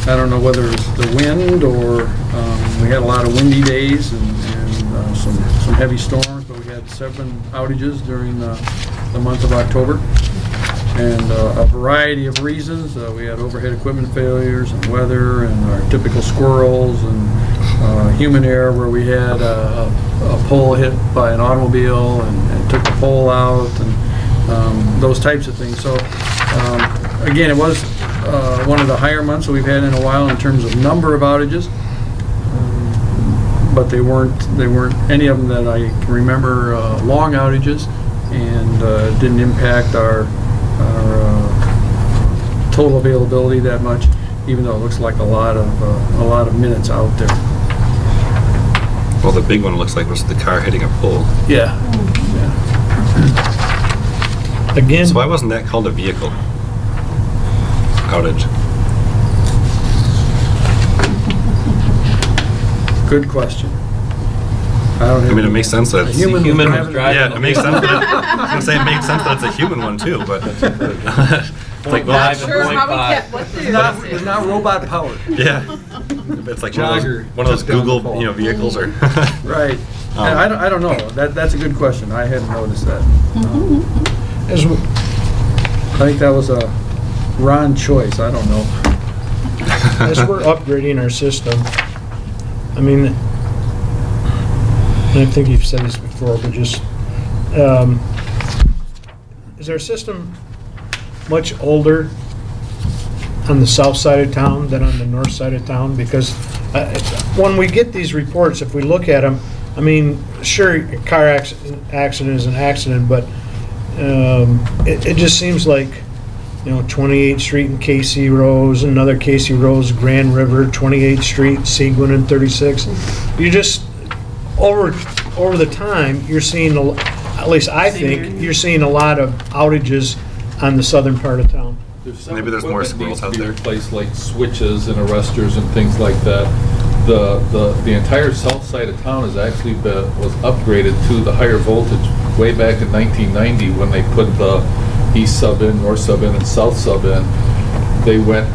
B: I don't know whether it was the wind or we had a lot of windy days and some heavy storms, but we had 7 outages during the month of October. And a variety of reasons. We had overhead equipment failures and weather and our typical squirrels and human error where we had a pole hit by an automobile and took the pole out and those types of things. So again, it was one of the higher months that we've had in a while in terms of number of outages. But they weren't any of them that I can remember long outages, and didn't impact our total availability that much, even though it looks like a lot of minutes out there.
E: Well, the big one looks like was the car hitting a pole.
B: Yeah.
C: Again,
E: So why wasn't that called a vehicle outage?
B: Good question. I
E: mean, it makes sense that
B: a
E: it's
B: human
H: was
B: driving.
H: driving.
E: Yeah, it makes sense. I was gonna say it makes sense that it's a human one too, but it's like, well,
D: Not sure how we kept what
B: It's not robot powered.
E: yeah, it's like one of those Google, vehicles or.
B: Right. And I don't know. That's a good question. I hadn't noticed that.
C: as we,
B: I think that was a Ron choice. I don't know.
C: as we're upgrading our system, I mean, and I think you've said this before, but just, is our system much older on the south side of town than on the north side of town? Because when we get these reports, if we look at them, I mean, sure, a car accident is an accident, but it just seems like, 28th Street and Casey Rose, another Casey Rose, Grand River, 28th Street, Seguin and 36. You just, over the time, you're seeing, at least I think, you're seeing a lot of outages on the southern part of town.
E: Maybe there's more squirrels out there.
G: Replaced like switches and arresters and things like that. The entire south side of town was upgraded to the higher voltage way back in 1990 when they put the east sub in, north sub in, and south sub in. They went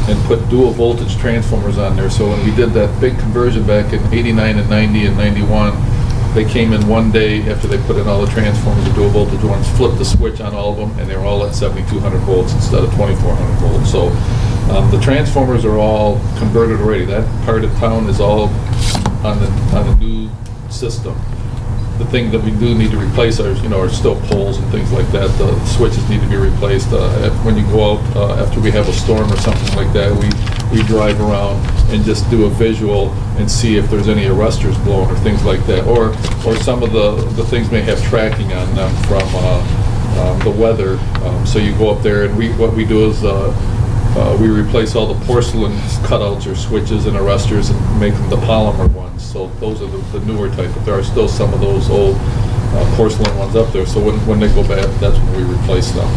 G: and put dual voltage transformers on there. So when we did that big conversion back in 89 and 90 and 91, they came in one day after they put in all the transformers, the dual voltage ones, flipped the switch on all of them, and they were all at 7,200 volts instead of 2,400 volts. So the transformers are all converted already. That part of town is all on the new system. The thing that we do need to replace are still poles and things like that. The switches need to be replaced. When you go out after we have a storm or something like that, we drive around and just do a visual and see if there's any arresters blown or things like that. Or some of the things may have tracking on them the weather. So you go up there, and what we do is we replace all the porcelain cutouts or switches and arresters and make them the polymer ones. So those are the newer type, but there are still some of those old porcelain ones up there. So when they go bad, that's when we replace them.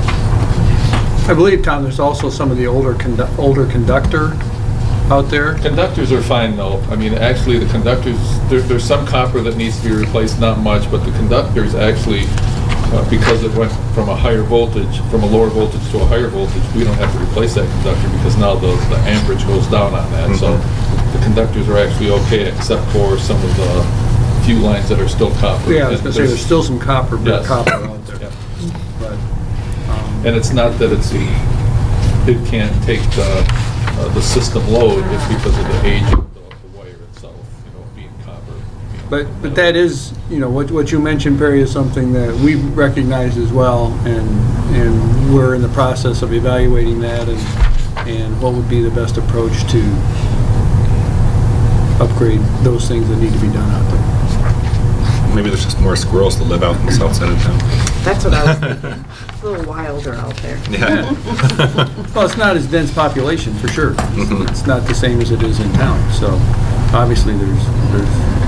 B: I believe, Tom, there's also some of the older conductor out there.
G: Conductors are fine though. I mean, actually the conductors, there's some copper that needs to be replaced, not much, but the conductors actually, because it went from a higher voltage, from a lower voltage to a higher voltage, we don't have to replace that conductor because now the amperage goes down on that. So the conductors are actually okay, except for some of the few lines that are still copper.
B: Yeah, I was going to say there's still some copper,
G: Yes.
B: copper out there.
G: Yeah.
B: But,
G: And it's not that it can't take the system load, it's because of the age of the wire itself, being copper.
B: but that is, what you mentioned, Perry, is something that we recognize as well, and we're in the process of evaluating that and what would be the best approach to upgrade those things that need to be done out there.
E: Maybe there's just more squirrels that live out in the south side of town.
F: That's what I was thinking. It's a little wilder out there.
E: Yeah.
B: Well, it's not as dense population, for sure.
E: Mhm.
B: It's not the same as it is in town, so obviously there's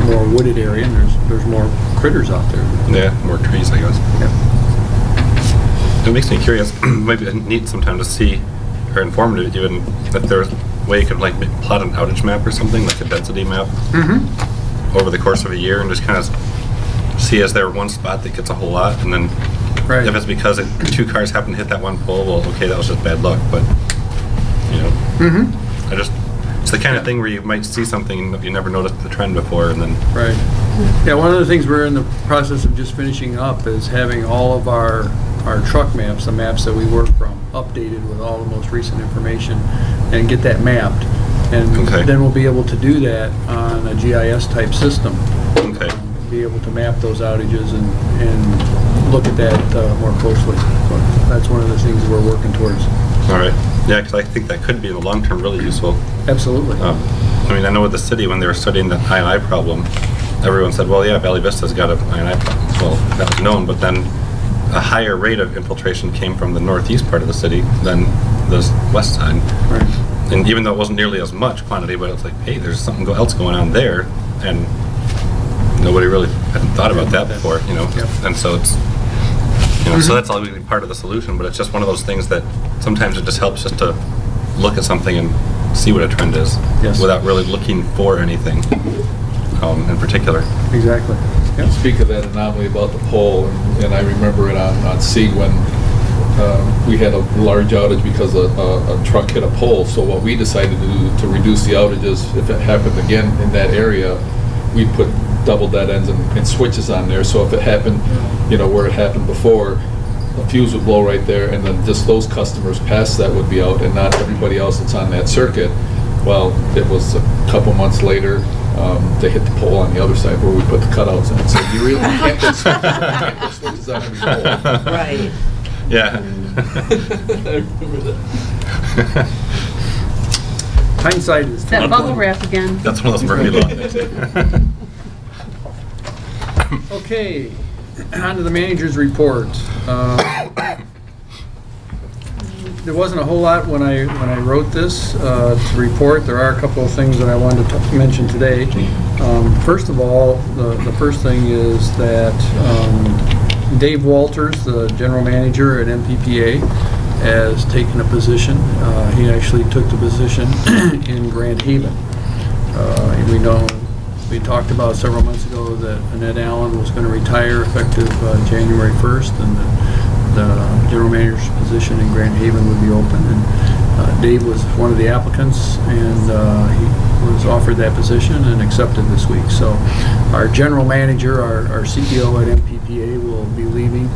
B: more wooded area and there's more critters out there.
E: Yeah, more trees, I guess.
B: Yeah.
E: It makes me curious. Maybe neat sometime to see, or informative even, if there's a way you could like plot an outage map or something, like a density map, over the course of a year, and just kind of see, is there one spot that gets a whole lot, and then
B: Right.
E: if it's because two cars happen to hit that one pole, well, okay, that was just bad luck, but it's the kind of thing where you might see something that you never noticed the trend before, and then
B: Right. Yeah, one of the things we're in the process of just finishing up is having all of our truck maps, the maps that we work from, updated with all the most recent information, and get that mapped. And
E: Okay.
B: then we'll be able to do that on a GIS type system.
E: okay.
B: Be able to map those outages and look at that more closely. So that's one of the things we're working towards.
E: All right. Yeah, because I think that could be in the long term really useful.
B: Absolutely.
E: I mean, I know with the city, when they were studying the I&I problem, everyone said, well, yeah, Valley Vista's got an I&I problem. Well, that was known, but then a higher rate of infiltration came from the northeast part of the city than the west side.
B: Right.
E: And even though it wasn't nearly as much quantity, but it's like, hey, there's something else going on there, and nobody really hadn't thought about that before,
B: Yep.
E: And so it's, so that's obviously part of the solution, but it's just one of those things that sometimes it just helps just to look at something and see what a trend is,
B: Yes.
E: without really looking for anything in particular.
B: Exactly. Yep.
G: Speak of that anomaly about the pole, and I remember it on C when we had a large outage because a truck hit a pole. So what we decided to do to reduce the outages, if it happened again in that area, we put double dead ends and switches on there. So if it happened, where it happened before, a fuse would blow right there, and then just those customers past that would be out, and not everybody else that's on that circuit. Well, it was a couple months later, they hit the pole on the other side where we put the cutouts in. So you really can't put switches on every pole.
F: Right.
E: Yeah.
G: I remember that.
B: Hindsight is
D: That bubble wrap again.
E: That's one of those Murphy Law things.
B: Okay, on to the manager's report. There wasn't a whole lot when I wrote this to report. There are a couple of things that I wanted to mention today. First of all, the first thing is that Dave Walters, the general manager at MPPA, has taken a position. He actually took the position in Grand Haven. We talked about several months ago that Annette Allen was going to retire effective January 1st, and the general manager's position in Grand Haven would be open. And Dave was one of the applicants, and he was offered that position and accepted this week. So our general manager, our CEO at MPPA, will be leaving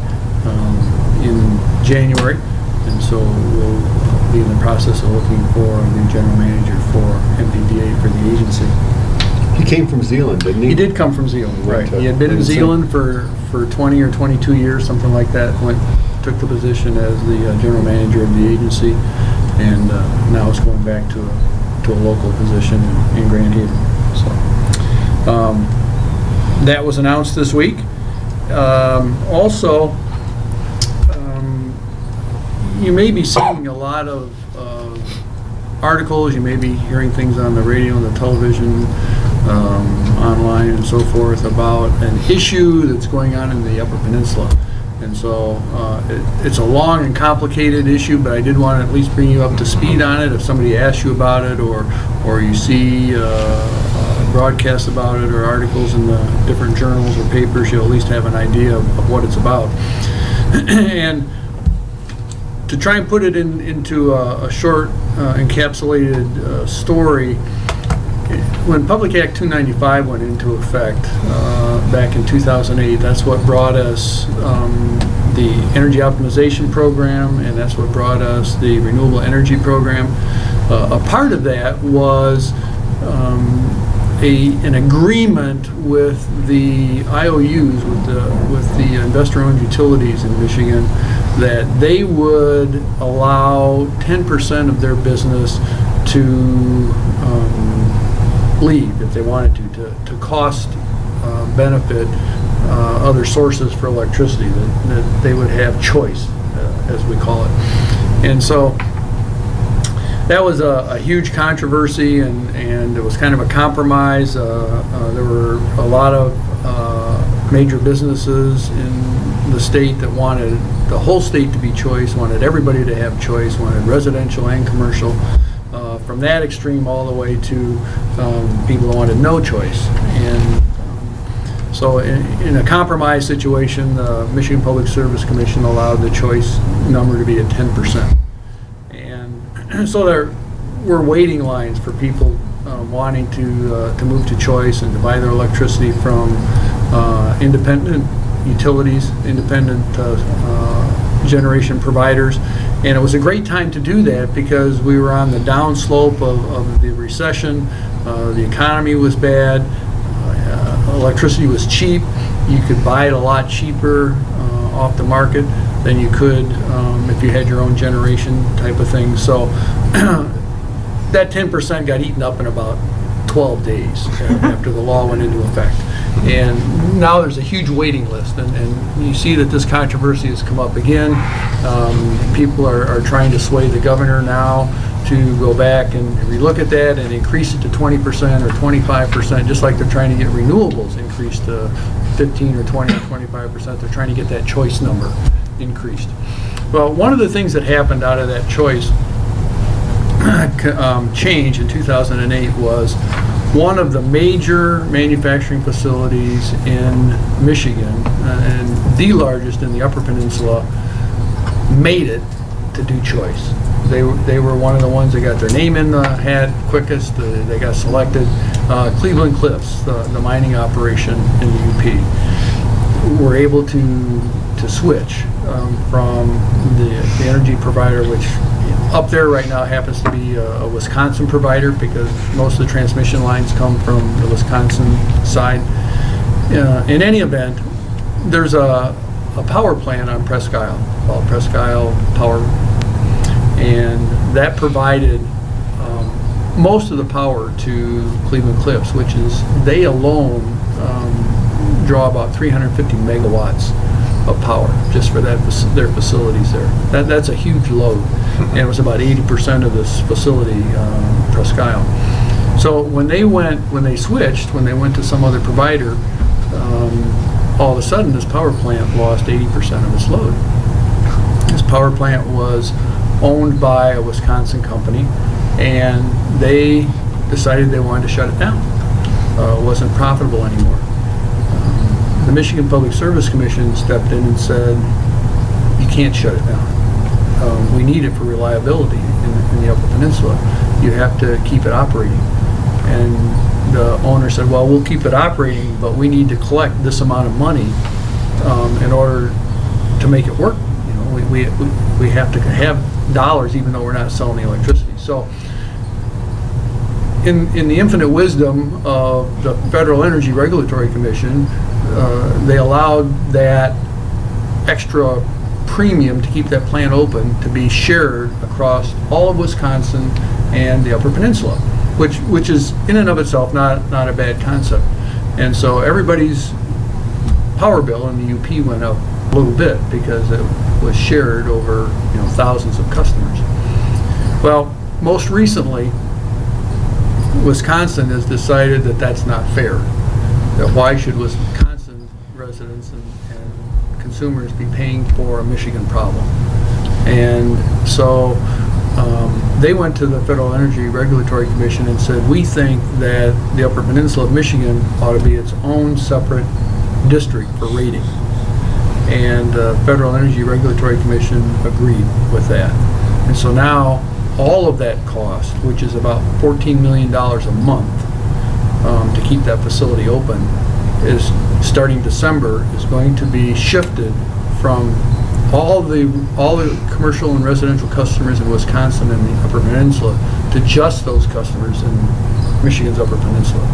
B: in January, and so we'll be in the process of looking for a new general manager for MPPA for the agency.
A: He came from Zealand, didn't he?
B: He did come from Zealand, right. He had been in Zealand for 20 or 22 years, something like that. Took the position as the general manager of the agency, and now is going back to a local position in Grand Haven. So that was announced this week. Also, you may be seeing a lot of articles, you may be hearing things on the radio and the television, online and so forth about an issue that's going on in the Upper Peninsula. And so it's a long and complicated issue, but I did want to at least bring you up to speed on it. If somebody asks you about it, or you see broadcasts about it or articles in the different journals or papers, you'll at least have an idea of what it's about. And to try and put it into a short encapsulated story, when Public Act 295 went into effect back in 2008, that's what brought us the Energy Optimization Program, and that's what brought us the Renewable Energy Program. A part of that was an agreement with the IOUs, with the investor-owned utilities in Michigan, that they would allow 10% of their business to leave if they wanted to cost benefit other sources for electricity, that they would have choice, as we call it. And so that was a huge controversy, and it was kind of a compromise. There were a lot of major businesses in the state that wanted the whole state to be choice, wanted everybody to have choice, wanted residential and commercial. From that extreme all the way to people who wanted no choice. And so in a compromise situation, the Michigan Public Service Commission allowed the choice number to be at 10%. And so there were waiting lines for people wanting to move to choice and to buy their electricity from independent utilities, independent generation providers. And it was a great time to do that because we were on the downslope of the recession. The economy was bad. Electricity was cheap. You could buy it a lot cheaper off the market than you could if you had your own generation type of thing. So that 10% got eaten up in about 12 days after the law went into effect. And now there's a huge waiting list, and you see that this controversy has come up again. People are trying to sway the governor now to go back and relook at that and increase it to 20% or 25%, just like they're trying to get renewables increased to 15 or 20 or 25%. They're trying to get that choice number increased. Well, one of the things that happened out of that choice change in 2008 was one of the major manufacturing facilities in Michigan, and the largest in the Upper Peninsula, made it to do choice. They were one of the ones that got their name in the hat quickest. They got selected. Cleveland Cliffs, the mining operation in the UP, were able to switch from the energy provider, which up there right now happens to be a Wisconsin provider because most of the transmission lines come from the Wisconsin side. In any event, there's a power plant on Presque Isle called Presque Isle Power, and that provided most of the power to Cleveland Cliffs, which is, they alone draw about 350 megawatts of power just for their facilities there. That's a huge load, and it was about 80% of this facility, Presque Isle. So when they switched, when they went to some other provider, all of a sudden this power plant lost 80% of its load. This power plant was owned by a Wisconsin company, and they decided they wanted to shut it down. It wasn't profitable anymore. The Michigan Public Service Commission stepped in and said, you can't shut it down. We need it for reliability in the Upper Peninsula. You have to keep it operating. And the owner said, well, we'll keep it operating, but we need to collect this amount of money in order to make it work. You know, we have to have dollars even though we're not selling the electricity. So in the infinite wisdom of the Federal Energy Regulatory Commission, they allowed that extra premium to keep that plant open to be shared across all of Wisconsin and the Upper Peninsula, which is in and of itself not a bad concept. And so everybody's power bill in the UP went up a little bit because it was shared over, thousands of customers. Well, most recently, Wisconsin has decided that that's not fair. That why should Wisconsin residents and consumers be paying for a Michigan problem? And so they went to the Federal Energy Regulatory Commission and said, we think that the Upper Peninsula of Michigan ought to be its own separate district for rating. And the Federal Energy Regulatory Commission agreed with that. And so now all of that cost, which is about $14 million a month to keep that facility open, is starting December is going to be shifted from all the commercial and residential customers in Wisconsin and the Upper Peninsula to just those customers in Michigan's Upper Peninsula.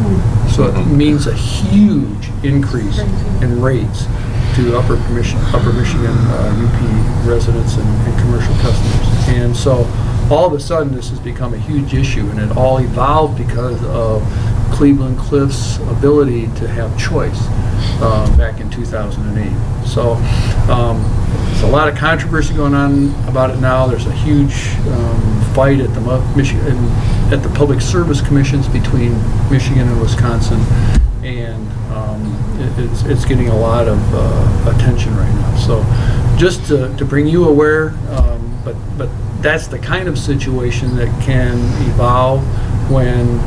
B: So it means a huge increase in rates to Upper Michigan UP residents and commercial customers. And so all of a sudden this has become a huge issue, and it all evolved because of Cleveland Cliffs' ability to have choice back in 2008. So there's a lot of controversy going on about it now. There's a huge fight at the at the public service commissions between Michigan and Wisconsin, and it's getting a lot of attention right now. So just to bring you aware, but that's the kind of situation that can evolve when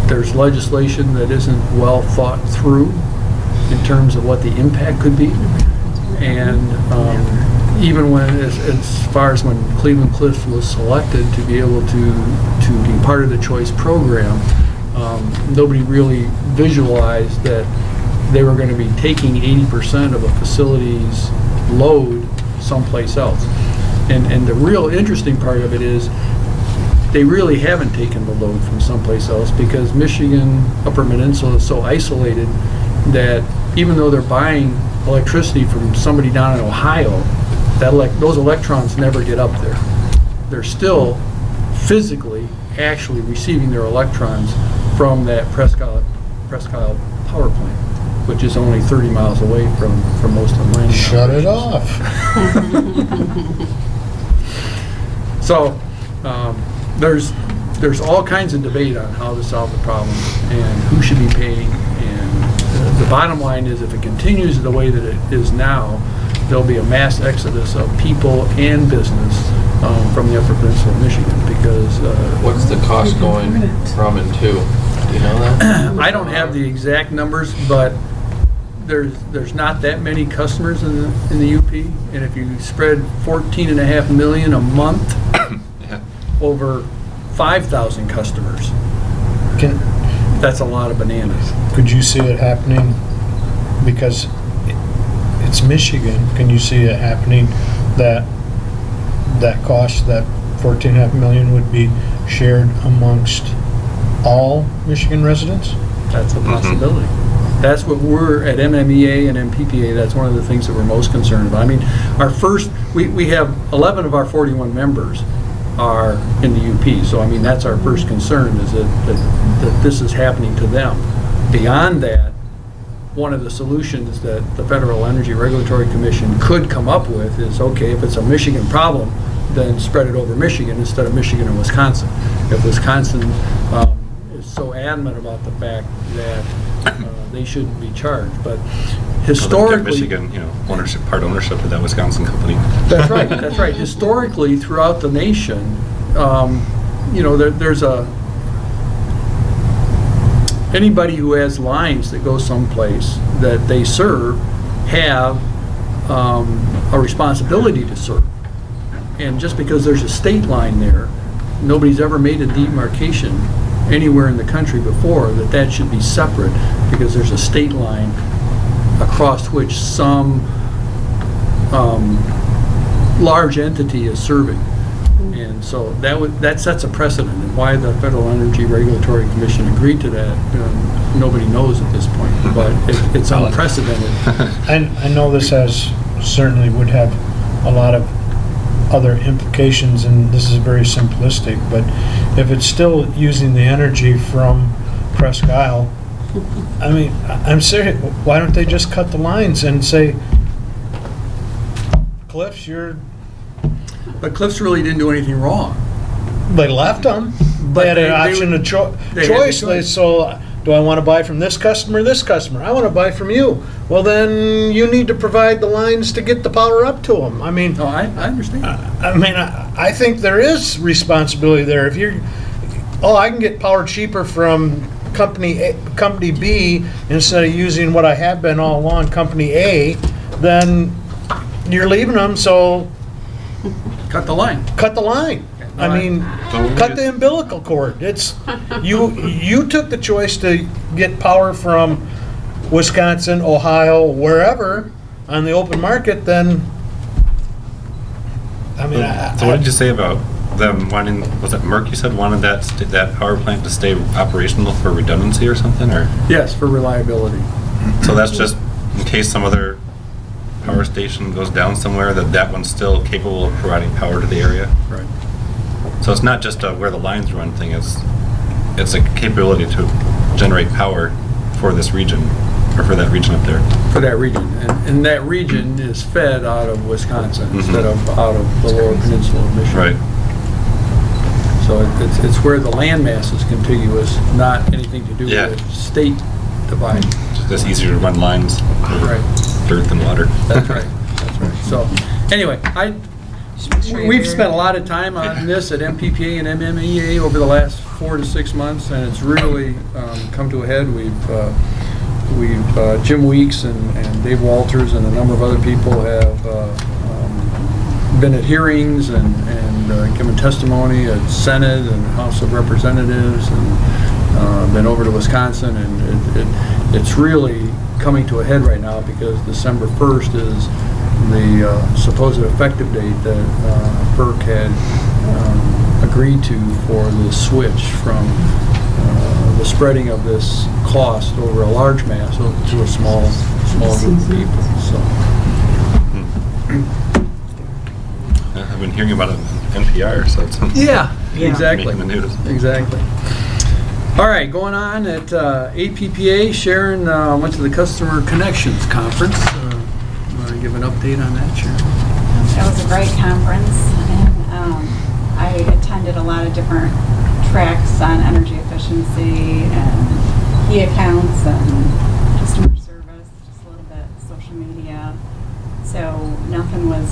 B: there's legislation that isn't well thought through in terms of what the impact could be. And even when, as far as when Cleveland Cliffs was selected to be able to be part of the choice program, nobody really visualized that they were going to be taking 80% of a facility's load someplace else. And the real interesting part of it is they really haven't taken the load from someplace else, because Michigan Upper Peninsula is so isolated that even though they're buying electricity from somebody down in Ohio, those electrons never get up there. They're still physically actually receiving their electrons from that Presque Isle power plant, which is only 30 miles away from most of the mining.
C: Shut it off.
B: So there's all kinds of debate on how to solve the problem and who should be paying. And the bottom line is, if it continues the way that it is now, there'll be a mass exodus of people and business from the Upper Peninsula of Michigan, because
H: what's the cost going from and to? Do you know that?
B: I don't have the exact numbers, but there's not that many customers in the UP, and if you spread $14.5 million a month over 5,000 customers, that's a lot of bananas.
C: Could you see it happening, because it's Michigan, can you see it happening that cost, that $14.5 million, would be shared amongst all Michigan residents?
B: That's a possibility. That's what we're at MMEA and MPPA. That's one of the things that we're most concerned about. I mean, we have 11 of our 41 members are in the UP. So I mean, that's our first concern, is that this is happening to them. Beyond that, one of the solutions that the Federal Energy Regulatory Commission could come up with is, okay, if it's a Michigan problem, then spread it over Michigan instead of Michigan and Wisconsin. If Wisconsin is so adamant about the fact that they shouldn't be charged, but historically,
E: Michigan, part ownership of that Wisconsin company.
B: That's right. That's right. Historically, throughout the nation, there's anybody who has lines that go someplace that they serve have a responsibility to serve. And just because there's a state line there, nobody's ever made a demarcation anywhere in the country before that should be separate, because there's a state line across which some large entity is serving. And so that sets a precedent, and why the Federal Energy Regulatory Commission agreed to that, nobody knows at this point, but it's unprecedented.
C: I know this certainly would have a lot of other implications, and this is very simplistic, but if it's still using the energy from Presque Isle, I mean, I'm serious, why don't they just cut the lines and say, Cliffs,
B: But Cliffs really didn't do anything wrong.
C: they left them.
B: But
C: They had an
B: they
C: option
B: would-
C: of
B: they had the
C: choice.
B: choice.
C: So, do I want to buy from this customer or this customer? I want to buy from you. Well, then you need to provide the lines to get the power up to them. I mean,
B: No, I understand.
C: I think there is responsibility there. If you're, I can get power cheaper from company B instead of using what I have been all along, company A, then you're leaving them, so
B: Cut the line.
C: cut the line. I mean, cut the umbilical cord. It's, you took the choice to get power from Wisconsin, Ohio, wherever, on the open market, then, I mean,
E: So what did you say about them wanting, was it Merck you said wanted that power plant to stay operational for redundancy or something, or?
B: Yes, for reliability.
E: So that's just in case some other power station goes down somewhere, that one's still capable of providing power to the area?
B: Right.
E: So it's not just where the lines run thing, it's a capability to generate power for this region, or for that region up there.
B: For that region. And that region is fed out of Wisconsin
E: Mhm.
B: instead of out of the lower peninsula of Michigan.
E: Right.
B: So it's where the landmass is contiguous, not anything to do
E: Yeah.
B: with state divide.
E: It's just easier to run lines over
B: Right.
E: dirt than water.
B: That's right. That's right. So, anyway, we've spent a lot of time on this at MPPA and MMEA over the last 4 to 6 months, and it's really come to a head. Jim Weeks and Dave Walters and a number of other people have been at hearings and given testimony at Senate and House of Representatives, and been over to Wisconsin, and it's really coming to a head right now because December 1st is the supposed effective date that FERC had agreed to for the switch from the spreading of this cost over a large mass to a small group of people. So.
E: I've been hearing about it on NPR, so it's
B: Yeah, exactly.
E: making the news.
B: Exactly. All right, going on at APPA, Sharon went to the Customer Connections Conference. Want to give an update on that, Sharon?
I: It was a great conference, and I attended a lot of different tracks on energy efficiency and e-accounts and customer service, just a little bit social media. So nothing was,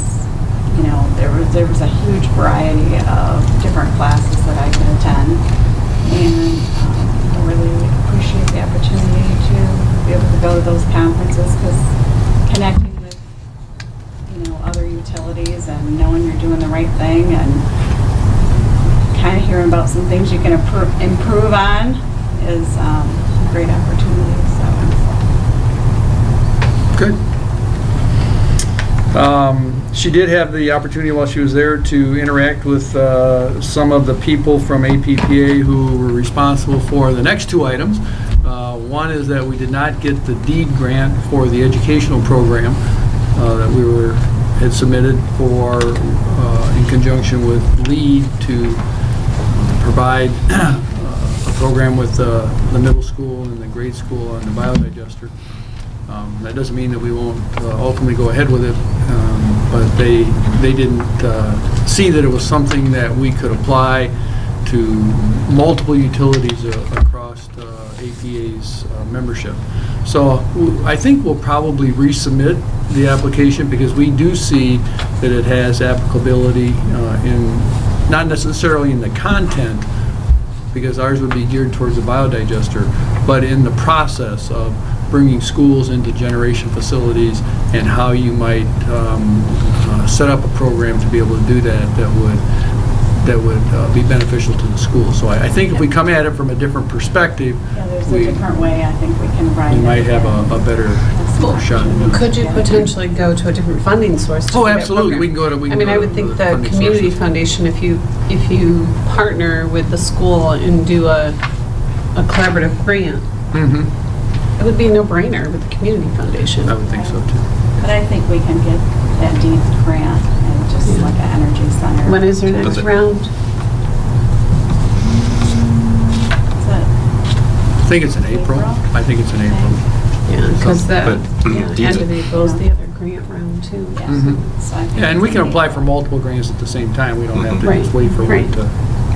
I: there was a huge variety of different classes that I could attend, and I really appreciate the opportunity to be able to go to those conferences because connecting with other utilities and knowing you're doing the right thing and kind of hearing about some things you can improve on is a great opportunity. So.
B: Good. She did have the opportunity while she was there to interact with some of the people from APPA who were responsible for the next 2 items. One is that we did not get the deed grant for the educational program that we had submitted for in conjunction with LEAD to provide a program with the middle school and the grade school on the Biodigester. That doesn't mean that we won't ultimately go ahead with it, but they didn't see that it was something that we could apply to multiple utilities across APA's membership. So I think we'll probably resubmit the application because we do see that it has applicability not necessarily in the content, because ours would be geared towards the biodigester, but in the process of bringing schools into generation facilities and how you might set up a program to be able to do that would be beneficial to the school. So I think if we come at it from a different perspective,
I: Yeah, there's a different way I think we can write it.
B: we might have a better shot.
D: Could you potentially go to a different funding source? to
B: Oh,
D: do that
B: absolutely.
D: program?
B: We can go to.
D: I would think the
B: funding
D: community
B: sources.
D: foundation, if you partner with the school and do a collaborative grant, it would be a no-brainer with the community foundation.
B: I would think so too.
I: But I think we can get that deed grant and just like an energy center.
D: When is their next round?
I: Is it
B: I think it's in April. I think it's in April.
D: Yeah, because the
E: But
D: end of April is the other. grant round too.
I: Yeah.
B: Mhm.
I: So I think
B: Yeah, and
I: it's
B: we can
I: gonna be
B: apply
I: good.
B: for multiple grants at the same time. We don't have to
D: Right,
B: just wait for one
D: right.
B: to,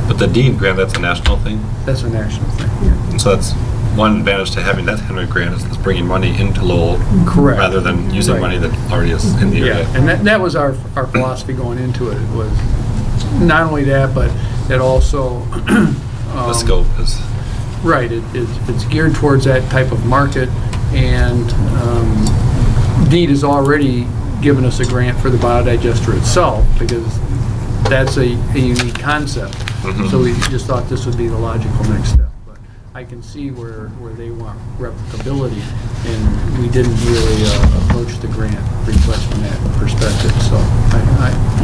E: But the Dean grant, that's a national thing.
B: that's a national thing. Yeah.
E: And so that's one advantage to having that kind of grant is it's bringing money into Lowell
B: Correct.
E: rather than using
B: Right.
E: money that already is in the
B: Yeah,
E: area.
B: and that was our philosophy going into it, was not only that, but it also.
E: The scope is.
B: Right, it's geared towards that type of market, and DEED has already given us a grant for the biodigester itself, because that's a unique concept.
E: Mhm.
B: So we just thought this would be the logical next step. But I can see where they want replicability, and we didn't really approach the grant request from that perspective, so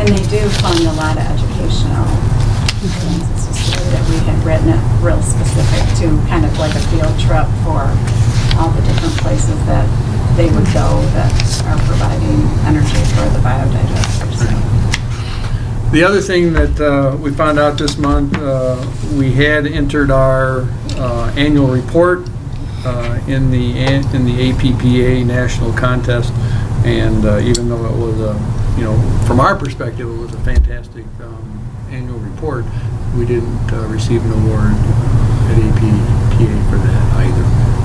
I: And they do fund a lot of educational things. It's just the way that we had written it real specific to kind of like a field trip for all the different places that they would go that are providing energy for the biodigesters.
B: The other thing that we found out this month, we had entered our annual report in the APPA national contest, and even though it was from our perspective, it was a fantastic annual report, we didn't receive an award at APPA for that either.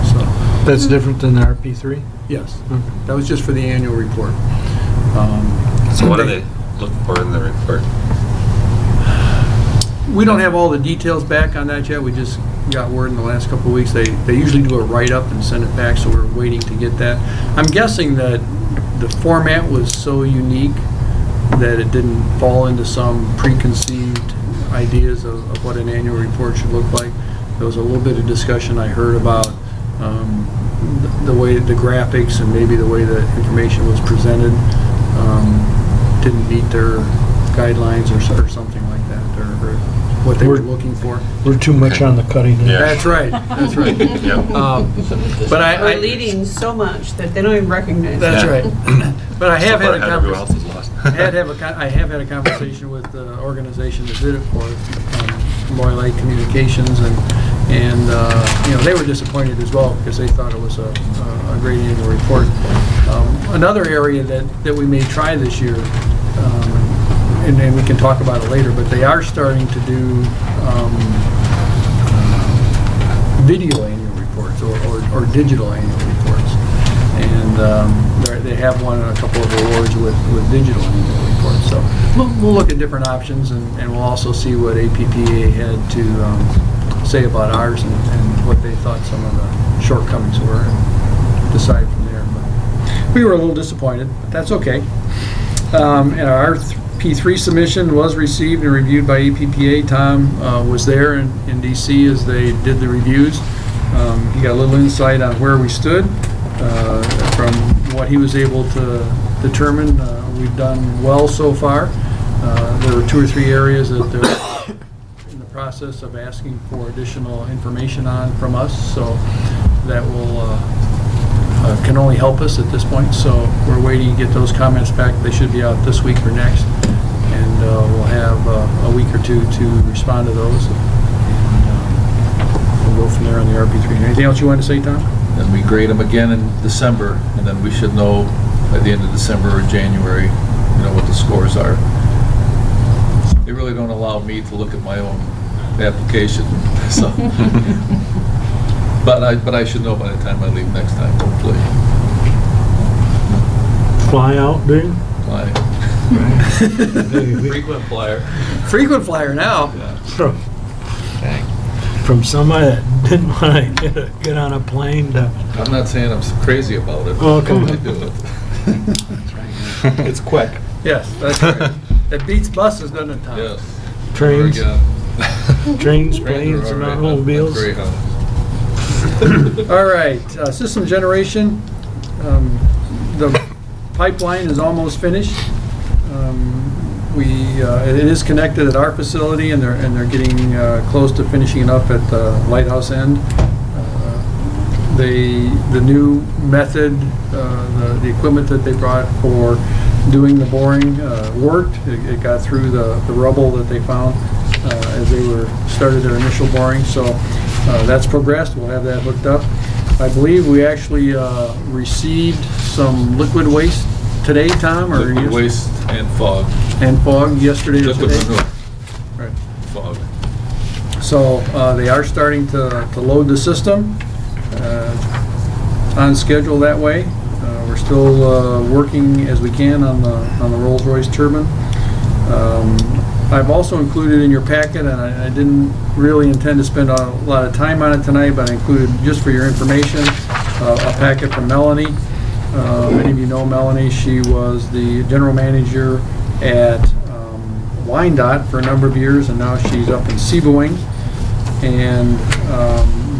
B: So
C: That's different than the RP3?
B: yes,
C: Okay.
B: that was just for the annual report.
E: So what do they look for in the report?
B: We don't have all the details back on that yet. We just got word in the last couple of weeks. They usually do a write-up and send it back, so we're waiting to get that. I'm guessing that the format was so unique that it didn't fall into some preconceived ideas of what an annual report should look like. There was a little bit of discussion I heard about the way the graphics and maybe the way the information was presented didn't meet their guidelines or something like that, or what they were looking for.
C: We're too much on the cutting edge.
E: Yeah.
B: That's right, that's right.
E: Yep.
B: But
D: We're leading so much that they don't even recognize it.
B: That's
E: Yeah.
B: right. But I have had a
E: Everyone else
B: conversation.
E: is lost.
B: I have had a conversation with the organization that did it for us, Lowell Communications, and they were disappointed as well because they thought it was a great annual report. Another area that we may try this year, and then we can talk about it later, but they are starting to do video annual reports or digital annual reports, and they have won a couple of awards with digital annual reports. So we'll look at different options, and we'll also see what APPA had to say about ours and what they thought some of the shortcomings were, and decide from there. But we were a little disappointed, but that's okay. And our P3 submission was received and reviewed by APPA. Tom was there in DC as they did the reviews. He got a little insight on where we stood. From what he was able to determine, we've done well so far. There were 2 or 3 areas that they're in the process of asking for additional information on from us, so that will can only help us at this point. So we're waiting to get those comments back. They should be out this week or next, and we'll have a week or 2 to respond to those, and we'll go from there on the RP3. Anything else you want to say, Tom?
G: And we grade them again in December, and then we should know by the end of December or January, what the scores are. They really don't allow me to look at my own application, so. But I should know by the time I leave next time, hopefully.
C: Fly out, do you?
G: Fly.
C: Maybe.
G: Frequent flyer.
B: Frequent flyer now.
G: Yeah.
C: From somebody that didn't want to get on a plane to...
G: I'm not saying I'm crazy about it.
C: Oh, okay.
G: I do it. It's quick.
B: Yes, that's right. That beats buses, doesn't it, Tom?
G: Yes.
C: Trains,
G: Again.
C: trains,
G: Trains
C: planes,
G: are
C: and
G: all right,
C: automobiles.
G: not Greyhound.
B: All right, system generation. The pipeline is almost finished. It is connected at our facility, and they're getting close to finishing it up at the lighthouse end. The new method, the equipment that they brought for doing the boring worked. It got through the rubble that they found as they started their initial boring. So that's progressed. We'll have that hooked up. I believe we actually received some liquid waste today, Tom, or
G: Liquid waste and fog.
B: and fog yesterday or
G: Liquid
B: today?
G: manure,
B: Right.
G: fog.
B: So they are starting to load the system on schedule that way. We're still working as we can on the Rolls-Royce turbine. I've also included in your packet, and I didn't really intend to spend a lot of time on it tonight, but I included, just for your information, a packet from Melanie. Many of you know Melanie. She was the general manager at Wyandotte for a number of years, and now she's up in Sebewaing. And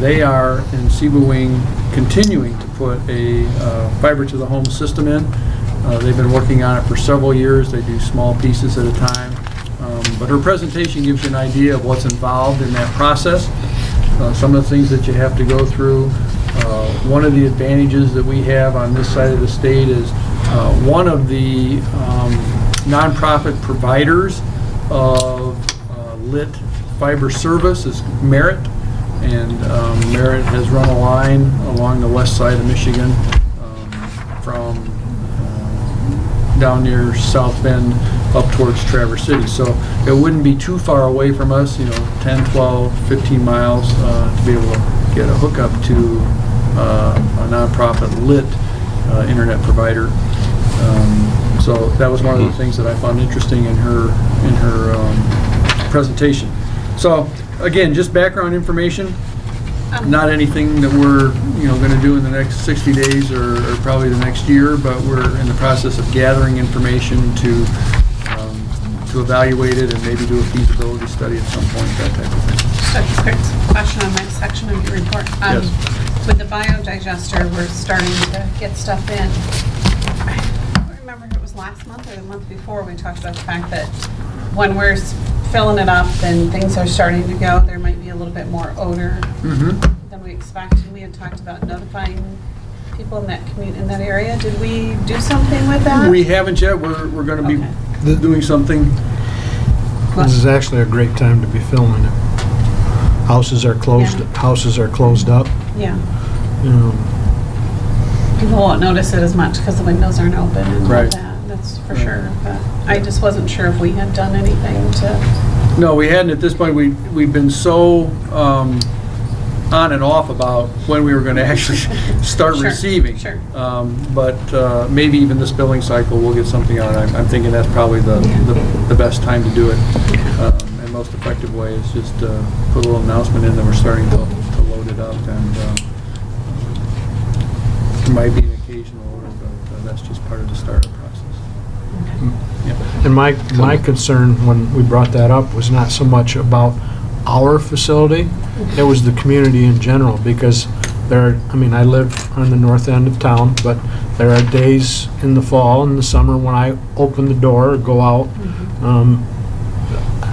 B: they are in Sebewaing continuing to put a fiber to the home system in. They've been working on it for several years. They do small pieces at a time. But her presentation gives you an idea of what's involved in that process, some of the things that you have to go through. One of the advantages that we have on this side of the state is one of the nonprofit providers of lit fiber service is Merit, and Merit has run a line along the west side of Michigan from down near South Bend up towards Traverse City. So it wouldn't be too far away from us, 10, 12, 15 miles to be able to get a hookup to a nonprofit lit internet provider. So that was one of the things that I found interesting in her presentation. So again, just background information, not anything that we're going to do in the next 60 days or probably the next year, but we're in the process of gathering information to evaluate it and maybe do a feasibility study at some point, that type of thing.
D: Just a quick question on my section of your report.
B: Yes.
D: With the biodigester, we're starting to get stuff in. I don't remember if it was last month or the month before, we talked about the fact that when we're filling it up and things are starting to go, there might be a little bit more odor than we expect. And we had talked about notifying people in that in that area. Did we do something with that?
B: We haven't yet. We're going to be doing something.
C: This is actually a great time to be filming it. Houses are closed.
D: Yeah.
C: Houses are closed up.
D: Yeah. People won't notice it as much because the windows aren't open and all that. That's for sure. But I just wasn't sure if we had done anything to.
B: No, we hadn't at this point. We've been so on and off about when we were going to actually start receiving.
D: Sure.
B: But maybe even this billing cycle we'll get something on. I'm thinking that's probably the best time to do it. And most effective way is just put a little announcement in that we're starting to load it up, and there might be an occasional order, but that's just part of the startup process. Yeah.
C: And my concern when we brought that up was not so much about our facility, it was the community in general, because I live on the north end of town, but there are days in the fall and the summer when I open the door or go out,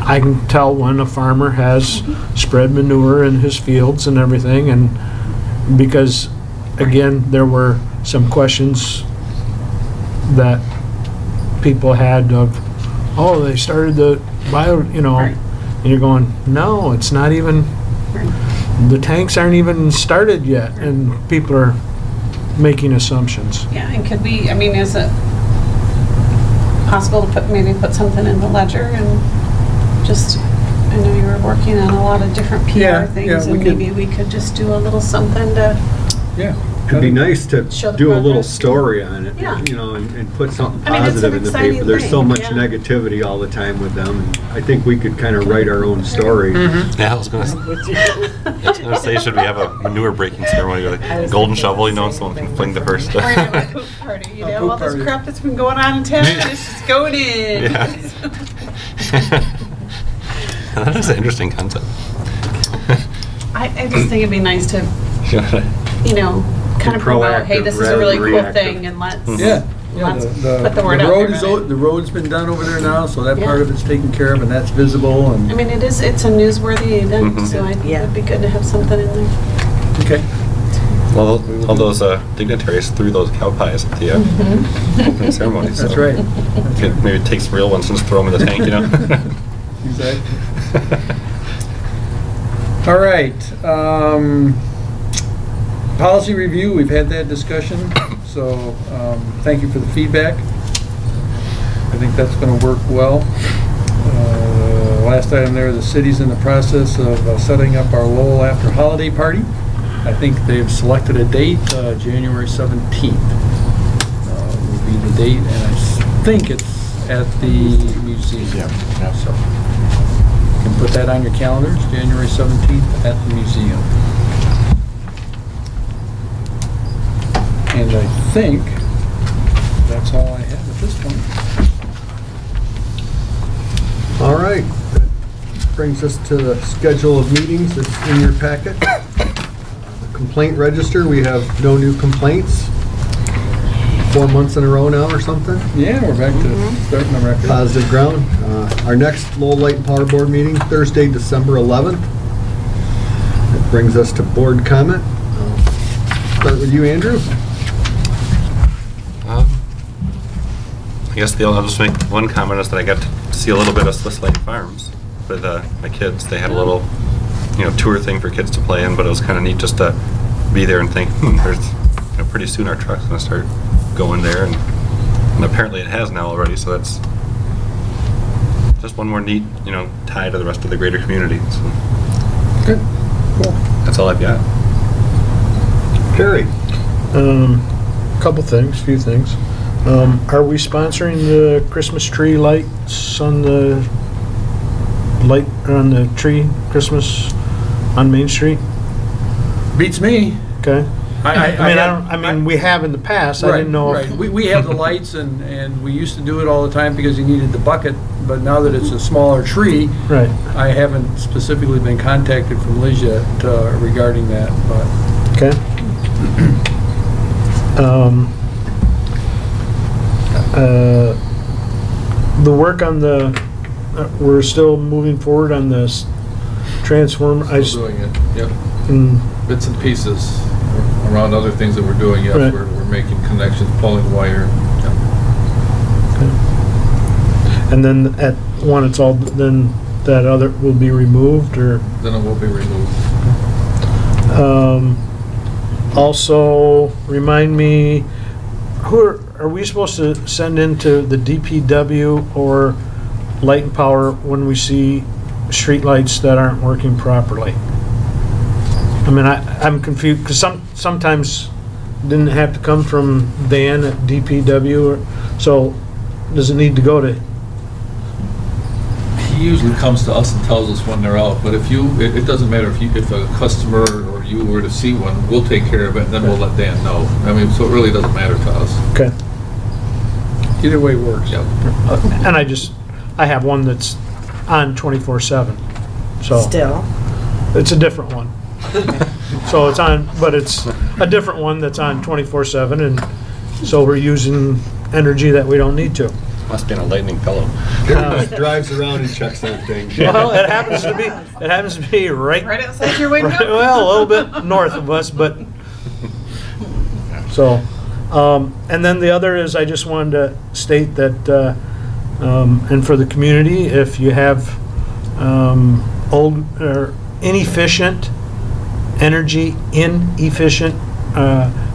C: I can tell when a farmer has spread manure in his fields and everything, and because again, there were some questions that people had of, oh, they started the bio, and you're going, no, it's not even, the tanks aren't even started yet, and people are making assumptions.
D: Yeah, and could we, is it possible to maybe put something in the ledger and just, I know you were working on a lot of different PR things, and maybe we could just do a little something to.
B: Yeah.
A: It'd be nice to do a little
D: progress.
A: story on it,
D: Yeah.
A: and put something
D: I mean, it's
A: positive
D: an
A: in the
D: exciting
A: paper. There's so
D: thing,
A: much
D: yeah.
A: negativity all the time with them. And I think we could kind of write our own story.
E: Yeah, I was gonna say, should we have a manure breaking ceremony, like golden shovel, someone can fling the first.
D: Or have a poop party, all this crap that's been going on in town, it's just going in.
E: Yeah. That is an interesting concept.
D: I just think it'd be nice to, kind of promote, hey, this is a really cool thing, and let's put the word out there.
B: The road's been done over there now, so that part of it's taken care of, and that's visible. And
D: it's a newsworthy event, so I think it'd be good to have something in there.
B: Okay.
E: Well, all those dignitaries threw those cow pies at the opening ceremony.
B: That's right.
E: Could maybe take some real ones and just throw them in the tank,
B: Exactly. All right. Policy review, we've had that discussion, so thank you for the feedback. I think that's going to work well. Last item there, the city's in the process of setting up our Lowell after holiday party. I think they've selected a date, January 17th will be the date, and I think it's at the museum.
H: Yeah.
B: So you can put that on your calendars, January 17th at the museum. And I think that's all I have at this point.
A: All right, that brings us to the schedule of meetings that's in your packet. The complaint register, we have no new complaints. 4 months in a row now or something.
B: Yeah, we're back to starting the record.
A: Positive ground. Our next Lowell Light and Power Board meeting, Thursday, December 11th. That brings us to board comment. Start with you, Andrew.
E: I guess I'll just make one comment is that I got to see a little bit of Swiss Lake Farms with my kids. They had a little, tour thing for kids to play in, but it was kind of neat just to be there and think, there's, pretty soon our truck's going to start going there, and apparently it has now already. So that's just one more neat, tie to the rest of the greater community. So.
B: Good, cool.
E: That's all I've got.
A: Perry.
C: Few things. Are we sponsoring the Christmas tree lights on the tree Christmas on Main Street?
B: Beats me.
C: Okay. I mean, we have in the past.
B: Right,
C: I didn't know.
B: Right. We have the lights, and we used to do it all the time because you needed the bucket. But now that it's a smaller tree,
C: Right.
B: I haven't specifically been contacted from Liz yet regarding that. But
C: Okay. The work on we're still moving forward on this transform.
G: Still doing it, yep.
C: Mm,
G: Bits and pieces around other things that we're doing, yes.
C: Right.
G: We're making connections, pulling wire. Yep.
C: and then at one, it's all, then that other will be removed, or?
G: Then it will be removed.
C: Also, remind me, are we supposed to send into the DPW or Light and Power when we see street lights that aren't working properly? I mean, I'm confused, because sometimes didn't have to come from Dan at DPW, so does it need to go to?
G: He usually comes to us and tells us when they're out, but if it doesn't matter if a customer or you were to see one, we'll take care of it, and then we'll let Dan know. I mean, so it really doesn't matter to us.
C: Okay.
B: either way works.
G: Yep.
C: And I have one that's on 24/7, so.
F: Still.
C: It's a different one. So it's on, but it's a different one that's on 24/7, and so we're using energy that we don't need to.
E: Must be in a lightning pillow.
A: Drives around and checks on things.
C: Well, it happens to be right
D: outside your window?
C: well, a little bit north of us, but, so, and then the other is, I just wanted to state that, and for the community, if you have old or inefficient, inefficient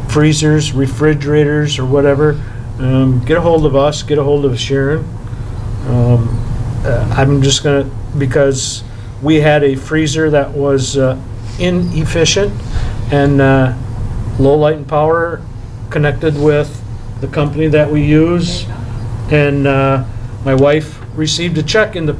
C: freezers, refrigerators, or whatever, get a hold of us, get a hold of Sharon. I'm just gonna, because we had a freezer that was inefficient, and Low Light and Power connected with the company that we use, and my wife received a check in the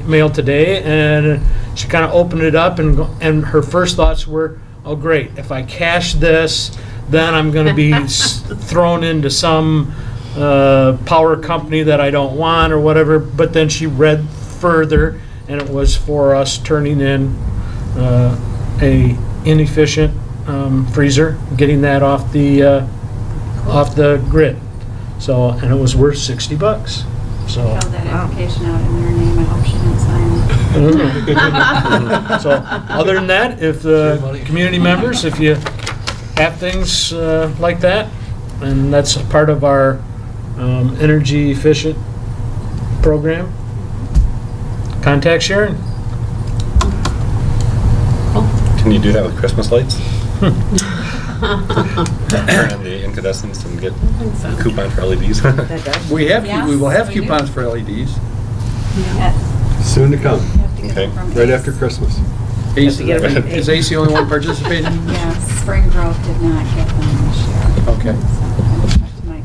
C: mail today, and she kind of opened it up, and her first thoughts were, oh great, if I cash this, then I'm going to be thrown into some power company that I don't want or whatever. But then she read further, and it was for us turning in a inefficient freezer, getting that off the grid. So, and it was worth $60. So.
I: Fill that application out in their name. I hope she didn't sign it.
C: So, other than that, if the community members, if you have things like that, and that's part of our energy efficient program, contact Sharon.
E: Can you do that with Christmas lights? Turn on the incandescents and get
D: think so.
E: a coupon for LEDs.
F: That does.
B: We will have
I: Yes, we do.
B: coupons for LEDs.
I: Yes.
A: Soon to come,
I: You have to get
E: Okay.
I: them from
A: right
I: Ace.
A: after Christmas.
B: Ace,
F: to get them from
B: is Ace the only one participating?
I: Yes, Spring Grove did not get them this year.
B: Okay.
I: So I checked tonight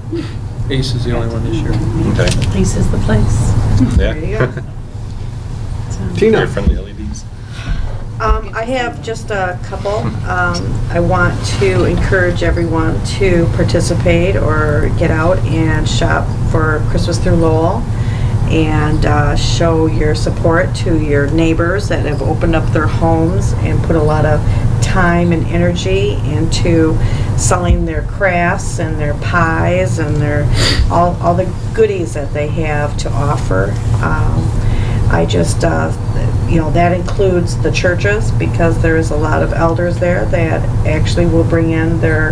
I: today.
B: Ace is the only one this year.
E: Okay.
D: Ace is the place.
F: There you
E: Yeah.
F: go.
D: So.
A: Tina?
E: Very friendly LEDs.
F: I have just a couple. I want to encourage everyone to participate or get out and shop for Christmas through Lowell and show your support to your neighbors that have opened up their homes and put a lot of time and energy into selling their crafts and their pies and their all the goodies that they have to offer. I just, that includes the churches because there's a lot of elders there that actually will bring in their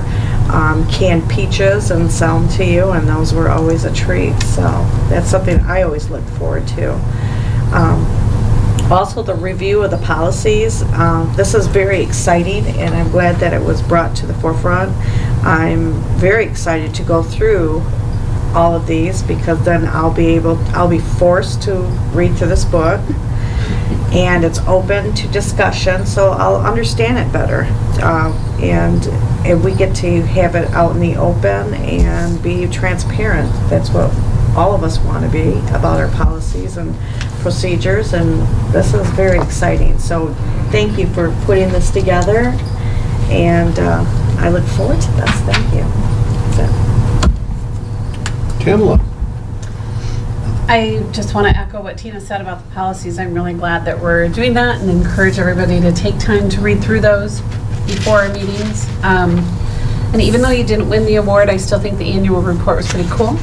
F: canned peaches and sell them to you, and those were always a treat. So that's something I always look forward to. Also, the review of the policies. This is very exciting, and I'm glad that it was brought to the forefront. I'm very excited to go through all of these because then I'll be forced to read through this book, and it's open to discussion, so I'll understand it better. And we get to have it out in the open and be transparent. That's what all of us want to be about our policies and procedures, and this is very exciting. So thank you for putting this together, and I look forward to this. Thank you. That's it.
A: Tamla?
D: I just want to echo what Tina said about the policies. I'm really glad that we're doing that and encourage everybody to take time to read through those before our meetings. And even though you didn't win the award, I still think the annual report was pretty cool.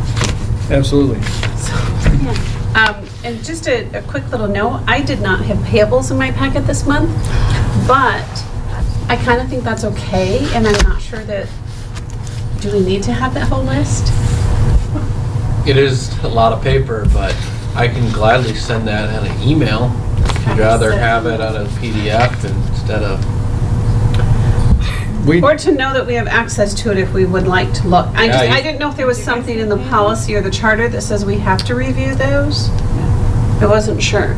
B: Absolutely.
D: So, yeah. And just a quick little note, I did not have payables in my packet this month, but I kind of think that's okay, and I'm not sure that, do we need to have that whole list?
H: It is a lot of paper, but I can gladly send that in an email. If you'd rather have it on a PDF instead of...
D: Or to know that we have access to it if we would like to look. I didn't know if there was something in the policy or the charter that says we have to review those. I wasn't sure.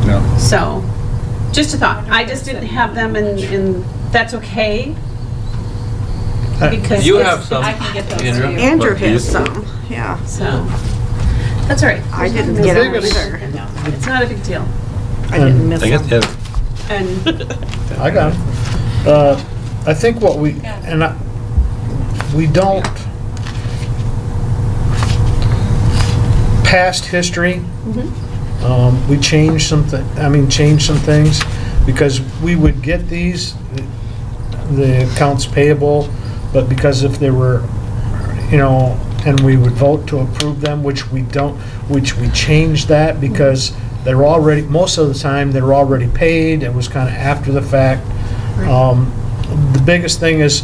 B: No.
D: So, just a thought. I just didn't have them, and that's okay. Because
H: You have some,
I: I can get those to
H: Andrew.
I: you.
F: Andrew
E: What,
F: has
E: these?
F: some, yeah.
D: So, that's all right.
F: I didn't get them either.
D: It's not a big deal.
F: I didn't miss
E: I guess,
F: them.
E: yeah.
D: And
C: I got it. I think what we don't, past history, we changed some things because we would get these, the accounts payable, but because if they were, and we would vote to approve them, which we changed that because they're already, most of the time, they're already paid. It was kind of after the fact. The biggest thing is,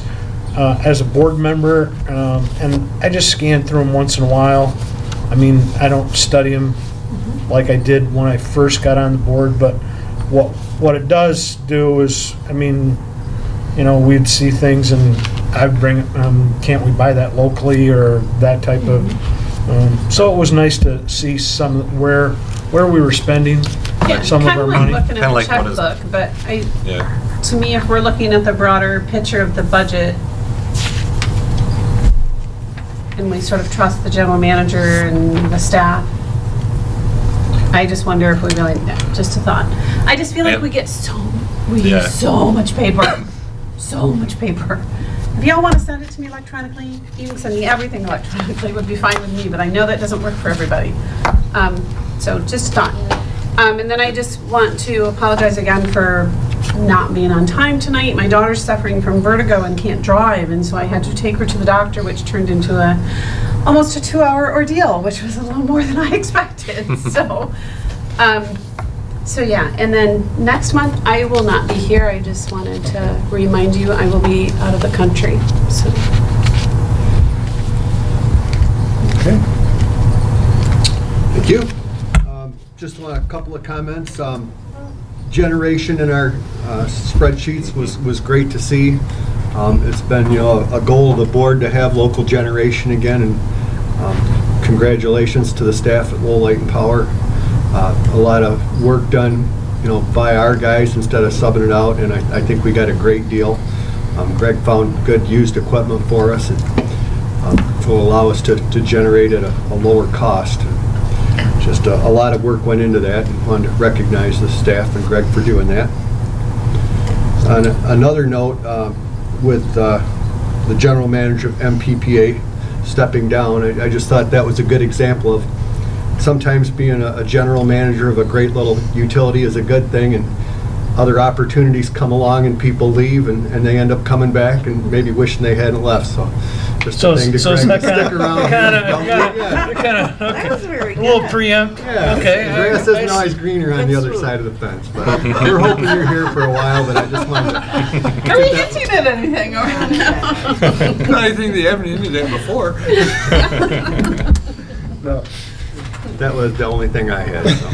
C: as a board member, and I just scan through them once in a while. I mean, I don't study them like I did when I first got on the board, but what it does do is, I mean, we'd see things and I'd bring, can't we buy that locally or that type of, so it was nice to see some, where we were spending some of our money.
D: Looking
E: Kinda
D: at the
E: like what is-
D: checkbook, but
E: Yeah.
D: to me, if we're looking at the broader picture of the budget, and we sort of trust the general manager and the staff, I just wonder if we really, just a thought. I just feel like
E: Yeah.
D: we get
E: Yeah.
D: so much paper, so much paper. If y'all want to send it to me electronically, you can send me everything electronically, would be fine with me, but I know that doesn't work for everybody. So just a thought. And then I just want to apologize again for not being on time tonight. My daughter's suffering from vertigo and can't drive, and so I had to take her to the doctor, which turned into almost a 2-hour ordeal, which was a little more than I expected. So yeah, and then next month I will not be here. I just wanted to remind you I will be out of the country. So.
A: Okay. Thank you. Just a couple of comments. generation in our spreadsheets was great to see. It's been, you know, a goal of the board to have local generation again, and congratulations to the staff at Lowell Light and Power. A lot of work done, you know, by our guys instead of subbing it out, and I think we got a great deal. Greg found good used equipment for us, and will allow us to generate at a lower cost. Just a lot of work went into that, and wanted to recognize the staff and Greg for doing that. On another note, with the general manager of MPPA stepping down, I just thought that was a good example of sometimes being a general manager of a great little utility is a good thing, and other opportunities come along and people leave, and they end up coming back and maybe wishing they hadn't left. So just a thing to Greg to stick around.
F: That was very good.
H: A little preempt.
A: Yeah,
H: Okay.
A: the grass isn't always greener on the other side of the fence, but we're hoping you're here for a while, but I just wanted to...
D: Are we hinting at anything or no?
B: I think they haven't ended it before. No.
A: That was the only thing I had, so.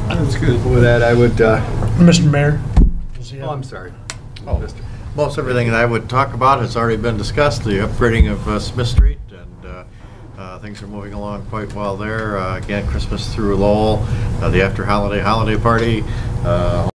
B: That's good.
A: With that, I would...
C: Mr. Mayor?
A: Oh, I'm sorry.
J: Oh,
A: Mr.
J: most everything that I would talk about has already been discussed, the upgrading of Smith Street, and things are moving along quite well there. Again, Christmas through Lowell, the after holiday party,